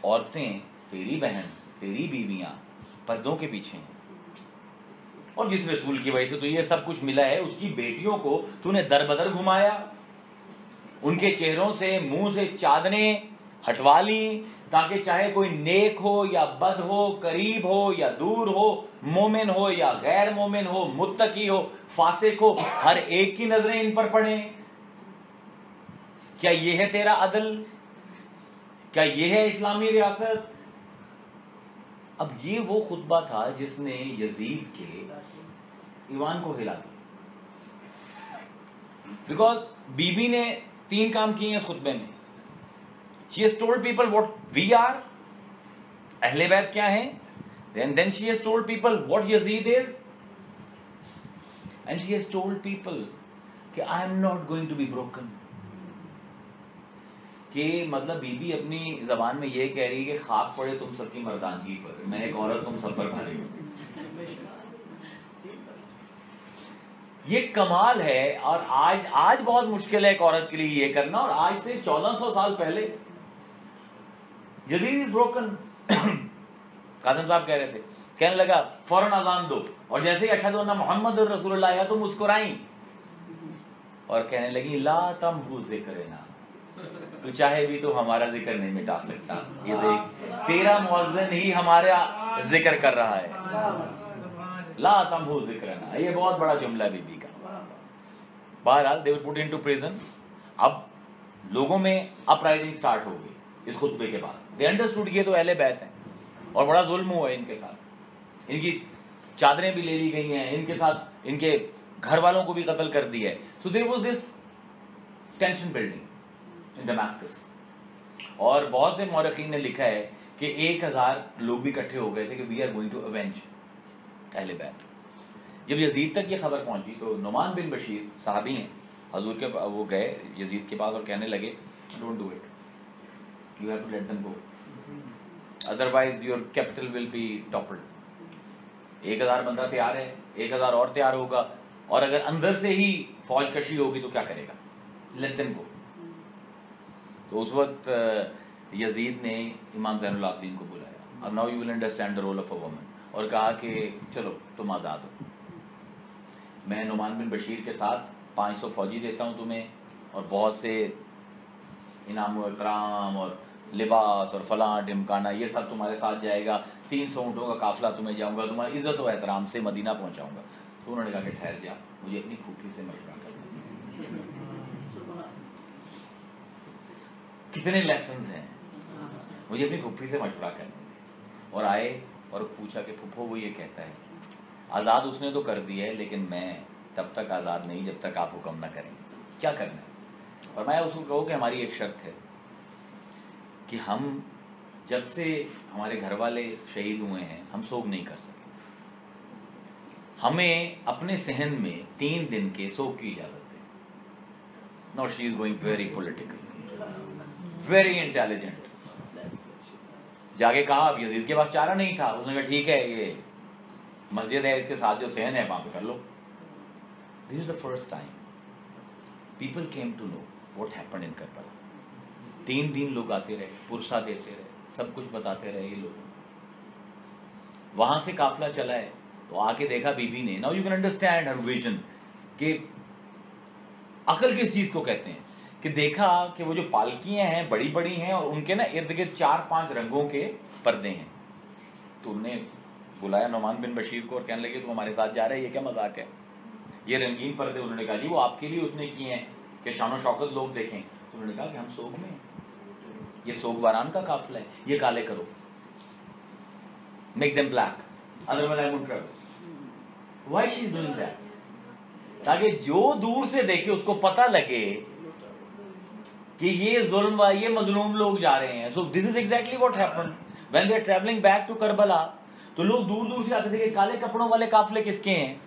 औरतें, तेरी बहन, तेरी बीवियां पर्दों के पीछे हैं, और जिस रसूल की वजह से तो ये सब कुछ मिला है, उसकी बेटियों को तूने दरबदर घुमाया, उनके चेहरों से, मुंह से चादरें हटवा ली, ताकि चाहे कोई नेक हो या बद हो, करीब हो या दूर हो, मोमिन हो या गैर मोमिन हो, मुत्तकी हो, फासिक हो, हर एक की नजरें इन पर पड़े। क्या यह है तेरा अदल? क्या यह है इस्लामी रियासत? अब ये वो खुतबा था जिसने यजीद के ईमान को हिला दिया। बिकॉज बीबी ने 3 काम किए हैं खुतबे में। She has told people what we are, अहले बैत क्या है, then she has told people what Yazid is, and she has told people कि I am not going to be broken। कि मतलब बीबी अपनी जबान में ये कह रही है कि खाक पड़े तुम सबकी मर्दानगी पर, मैं एक औरत तुम सब पर भारी हूं। ये कमाल है। और आज बहुत मुश्किल है एक औरत के लिए ये करना, और आज से 1400 साल पहले यजीद इज ब्रोकन। कासिम साहब कह रहे थे, कहने लगा फौरन अजान दो, और जैसे ही अशहदु अन्ना मुहम्मदुर रसूलुल्लाह आया तो मुस्कुराई और कहने लगी ला तमहु ज़िक्रना, तू चाहे भी तो हमारा जिक्र नहीं मिटा सकता। ये देख तेरा मुअज्जिन ही हमारा जिक्र कर रहा है। ला तमहु ज़िक्रना, ये बहुत बड़ा जुमला है बीबी का। बहरहाल दे वर पुट इनटू प्रिजन। अब लोगों में अपराइजिंग स्टार्ट हो गई इस खुतबे के बाद। दे अंडरस्टूड ये तो अहले बैत हैं और बड़ा जुल्म हुआ है इनके साथ, इनकी चादरें भी ले ली गई हैं, इनके साथ इनके घर वालों को भी कत्ल कर दिया है। So there was this tension building in Damascus. और बहुत से मौरखीन ने लिखा है कि 1000 लोग भी इकट्ठे हो गए थे कि we are going to avenge अहले बैत। जब यजीद तक ये खबर पहुंची तो नुमान बिन बशीर साहबी हैं, हजूर के वो गए यजीद के पास और कहने लगे don't do it, you have to let them go, otherwise your capital will be toppled. 1000 बंदा तैयार है, 1000 और तैयार होगा, और अगर अंदर से ही फौज कशी होगी तो क्या करेगा, लेट देम गो। तो उस वक्त यजीद ने इमाम ज़ैनुल आबिदीन को बुलाया, अब now you will understand the role of a woman, और कहा कि चलो तुम आज़ाद हो, मैं नुमान बिन बशीर के साथ 500 फौजी देता हूं तुम्हें, और बहुत से इनाम इकराम और लिबास और फलां ढिमकाना ये सब तुम्हारे साथ जाएगा, 300 ऊँटों का काफिला तुम्हें जाऊंगा, तुम्हारी इज्जत और एहतराम से मदीना पहुंचाऊंगा। तो उन्होंने कहा कि ठहर जा, मुझे अपनी फूफी से मशवरा करना। कितने लेसन्स हैं, मुझे अपनी फूफी से मशवरा करना। और आए और पूछा कि फूफो वो ये कहता है आज़ाद उसने तो कर दिया है, लेकिन मैं तब तक आज़ाद नहीं जब तक आप हुक्म ना करेंगे, क्या करना है। और मैं उसको कहूँ कि हमारी एक शर्त है कि हम जब से हमारे घर वाले शहीद हुए हैं हम सोग नहीं कर सके, हमें अपने सहन में 3 दिन के सोग की इजाजत है। Now she is going very political, very intelligent. जाके कहा, अब यजीद के पास चारा नहीं था, उसने कहा ठीक है ये मस्जिद है, इसके साथ जो सहन है वहां पे कर लो। This is the first time people came to know what happened in Karbala. 3 दिन लोग आते रहे, पुरसा देते रहे, सब कुछ बताते रहे ये लोग। वहां से काफिला चला है तो आके देखा बीबी ने, now you can understand her vision कि अकल किस चीज को कहते हैं, कि देखा कि वो जो पालकियां हैं बड़ी बड़ी हैं और उनके ना इर्द गिर्द 4-5 रंगों के पर्दे हैं। तो उन्होंने बुलाया नुमान बिन बशीर को और कहने लगे तुम हमारे साथ जा रहे हैं, ये क्या मजाक है, ये रंगीन पर्दे। उन्होंने कहा जी वो आपके लिए उसने किए हैं कि शानो शौकत लोग देखें। तो उन्होंने कहा कि हम सोग में, ये सोगवारान का काफिला है, ये काले करो, make them black, otherwise I won't travel. Why she is doing that? ताकि जो दूर से देखे उसको पता लगे कि ये जुल्म, ये मजलूम लोग जा रहे हैं। So this is exactly what happened when they are travelling back to Karbala. तो लोग दूर दूर से आते थे कि काले कपड़ों वाले काफिले किसके हैं।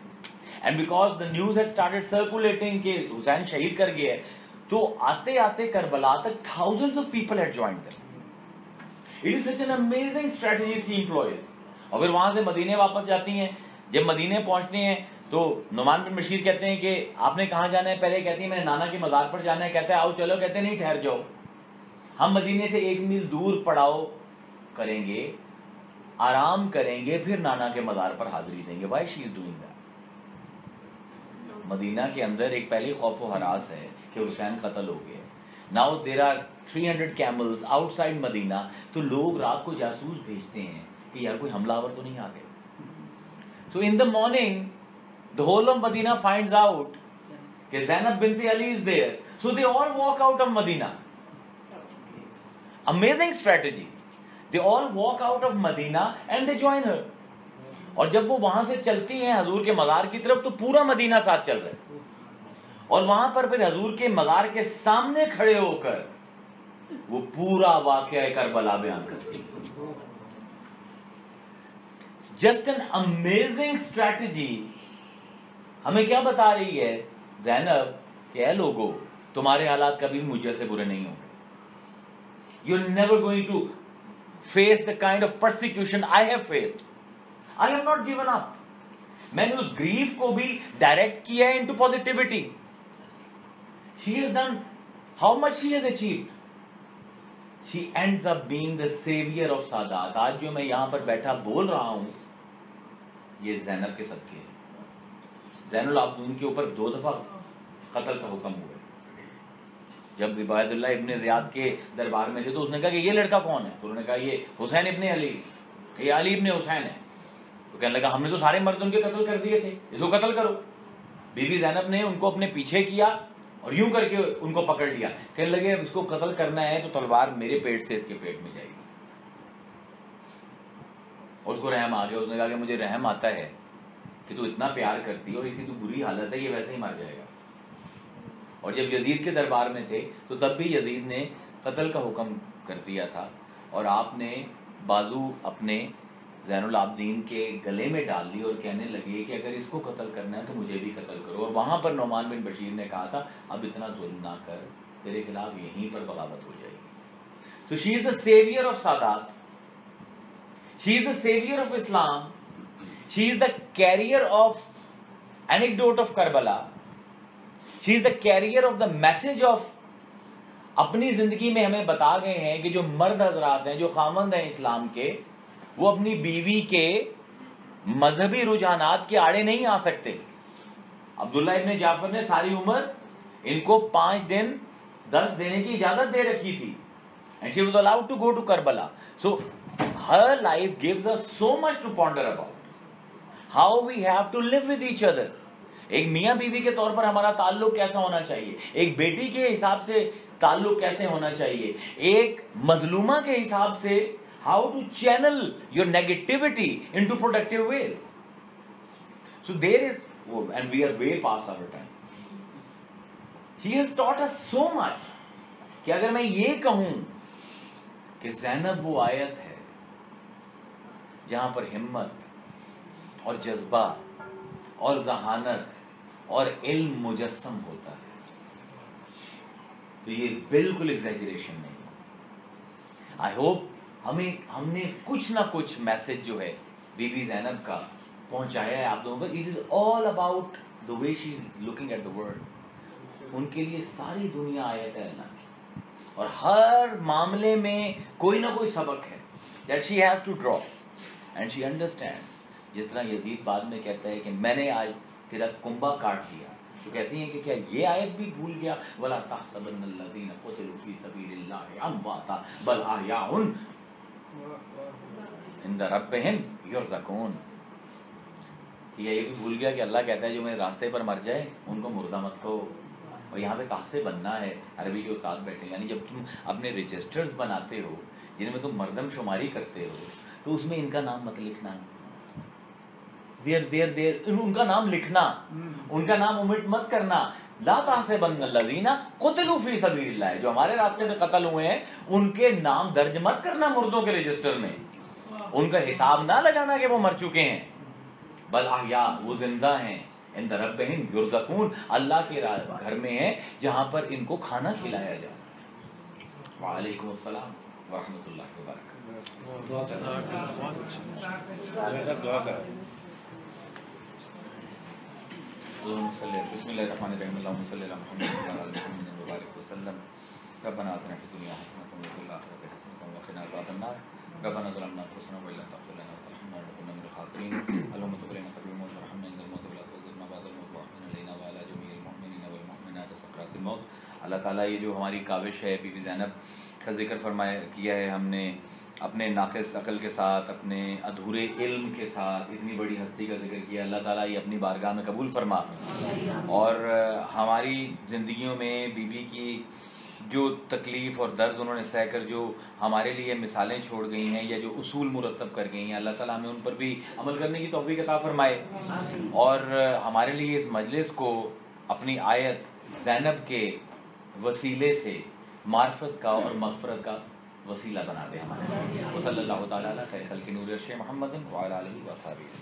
And because the news had started circulating कि हुसैन शहीद कर गया है, तो आते आते करबला तक thousands of people had joined them. It is such an amazing strategy she employs. और फिर वहां से मदीने वापस जाती हैं। जब मदीने पहुंचते हैं तो नुमान बिन बशीर कहते हैं कि आपने कहां जाना है, पहले कहती है मैंने नाना के मजार पर जाना है, कहते हैं आओ चलो, कहते नहीं ठहर जाओ, हम मदीने से 1 मील दूर पड़ाव करेंगे, आराम करेंगे, फिर नाना के मजार पर हाजिरी देंगे। Why she is doing that? Medina के अंदर एक पहले खौफ व हरास है कि हुसैन कत्ल हो गए। Now there are 300 camels outside Medina. तो लोग रात को जासूस भेजते हैं कि यार कोई हमलावर तो नहीं आ गए। So in the morning the whole of Medina finds out कि Zainab bint Ali is there, so they all walk out of Medina. Amazing strategy. They all walk out of Medina and they join her. और जब वो वहां से चलती हैं हजूर के मजार की तरफ तो पूरा मदीना साथ चल रहा है, और वहां पर फिर हजूर के मजार के सामने खड़े होकर वो पूरा वाकया करबला बयान करती है। Just an amazing strategy. हमें क्या बता रही है ज़ैनब कि ऐ लोगो, तुम्हारे हालात कभी भी मुझ जैसे बुरे नहीं होंगे। You are never going to face the kind of persecution I have faced. I have not given up. मैंने उस ग्रीफ को भी डायरेक्ट किया है into positivity. She has done how much she has achieved. She ends up being the saviour of सादात। आज जो मैं यहां पर बैठा बोल रहा हूं ये ज़ैनब के सदके है। ज़ैनुल आबदीन के ऊपर 2 दफा कत्ल का हुक्म हुआ। जब इबादुल्लाह इब्ने ज़ियाद के दरबार में थे तो उसने कहा कि ये लड़का कौन है, तो उन्होंने कहा ये हुसैन इब्ने अली, ये अली इब्ने हुसैन है। तो कहने लगा हमने तो सारे मर्द उनके कत्ल कर दिए थे, इसको कत्ल करो। बीबी ज़ैनब ने उनको अपने पीछे किया और यूं करके उनको पकड़ लिया। कहने लगे अब इसको कत्ल करना है तो तलवार मेरे पेट से इसके पेट में जाएगी। और उसको रहम आ गया। उसने कहा कि मुझे रहम आता है कि तू इतना प्यार करती है और इसकी तो बुरी हालत है, ये वैसे ही मर जाएगा। और जब यजीद के दरबार में थे तो तब भी यजीद ने कत्ल का हुक्म कर दिया था और आपने बाजू अपने ज़ैनुल आबदीन के गले में डाल ली और कहने लगे कि अगर इसको कत्ल करना है तो मुझे भी कत्ल करो। और वहां पर नौमान बिन बशीर ने कहा था अब इतना जुल्म ना कर, तेरे खिलाफ यहीं पर बगावत हो जाएगी। तो she is the saviour of सादात, she is the saviour of Islam, she is the carrier of anecdote of Karbala, she is the carrier of the message of. अपनी जिंदगी में हमें बता गए हैं कि जो मर्द हजरात हैं, जो खामंद हैं इस्लाम के, वो अपनी बीवी के मजहबी रुझानात के आड़े नहीं आ सकते। अब्दुल्ला इब्ने जाफर ने सारी उम्र इनको 5 दिन दर्स देने की इजाजत दे रखी थी and she was allowed to go to Karbala. So her life gives us so much to ponder about how we have to live with each other. एक मियां बीवी के तौर पर हमारा ताल्लुक कैसा होना चाहिए, एक बेटी के हिसाब से ताल्लुक कैसे होना चाहिए, एक मजलूमा के हिसाब से how to channel your negativity into productive ways. So there is, and we are way past our time. He has taught us so much कि अगर मैं ये कहूं कि ज़ैनब वो आयत है जहां पर हिम्मत और जज्बा और जहानत और इल्म मुजस्सम होता है, तो ये बिल्कुल एग्जैजरेशन नहीं है। आई होप हमने कुछ ना कुछ मैसेज जो है बीबी ज़ैनब का पहुंचाया है आप लोगों को। It is all about the way she is looking at the world. उनके लिए सारी दुनिया आयत है अल्लाह की और हर मामले में कोई ना कोई सबक है that she has to draw and she understands. जिस तरह यजीद बाद में कहता है कि मैंने आज तेरा कुंबा काट लिया, तो कहती हैं कि क्या ये आयत भी भूल गया, वला तहसबन्नल्लज़ीना क़ुतिलू फ़ी सबीलिल्लाहि अम्वाता बल अहयाउन इंद रब्बिहिम युरज़क़ून। ये भी भूल गया कि अल्लाह कहता है जो मेरे रास्ते पर मर जाए उनको मुर्दा मत कहो। और यहाँ पे कहाँ से बनना है, अरबी के उस्ताद बैठे, यानी जब तुम अपने रजिस्टर्स बनाते हो जिनमें तुम मर्दमशुमारी करते हो तो उसमें इनका नाम मत लिखना, देर उनका नाम लिखना, उनका नाम ओमिट मत करना। ला तहसबन्नल्लज़ीना क़ुतिलू फ़ी सबीलिल्लाह, जो हमारे रास्ते में कत्ल हुए हैं उनके नाम दर्ज मत करना मुर्दों के रजिस्टर में, उनका हिसाब ना लगाना कि वो मर चुके हैं। बल अहया, वो जिंदा हैं, इंद रब्बिहिम युरज़क़ून, अल्लाह के घर में है जहां पर इनको खाना खिलाया जाए। वालेकुम अस्सलाम व रहमतुल्लाहि व बरकातहू। बिस्मिल्लाहिर्रहमानिर्रहीम, अल्लाहुम्मा सल्लि अला मुहम्मद व अला आलि मुहम्मद व बारिक वसल्लम। रब्बना आतिना फ़िद दुनिया हसनतन व फ़िल आखिरति हसनतन व क़िना अज़ाबन्नार। रब्बना ज़लमना अनफुसना व इल्लम तग़फिर लना व तरहमना लनकुन्ना मिनल ख़ासिरीन। अल्लाहुम्मा तुब अलैना क़ब्ल अल-मौत वरहमना इंदल मौत वला तुज़िरना बअदल मौत वअफ़िना अलैना व अला जमीइल मुमिनीना वल मुमिनात सकरातिल मौत। अल्लाह ताला ये जो हमारी काविश है बीबी ज़ैनब का जिक्र फरमाया किया है हमने अपने नाक़िस अक़ल के साथ, अपने अधूरे इल्म के साथ इतनी बड़ी हस्ती का जिक्र किया। अल्लाह ताला ये अपनी बारगाह में कबूल फरमा और हमारी ज़िंदगियों में बीबी की जो तकलीफ़ और दर्द उन्होंने सहकर जो हमारे लिए मिसालें छोड़ गई हैं या जो उसूल मुरतब कर गई हैं, अल्लाह ताला हमें उन पर भी अमल करने की तौफ़ीक़ अता फरमाए और हमारे लिए इस मजलिस को अपनी आयत ज़ैनब के वसीले से मार्फत का और मग़फ़रत का वसीला बना दे हमारे। व सल्लल्लाहु तआला अला खैर खल्क़ि नूर अर्श मुहम्मद व अला आलिहि व अस्हाबिहि।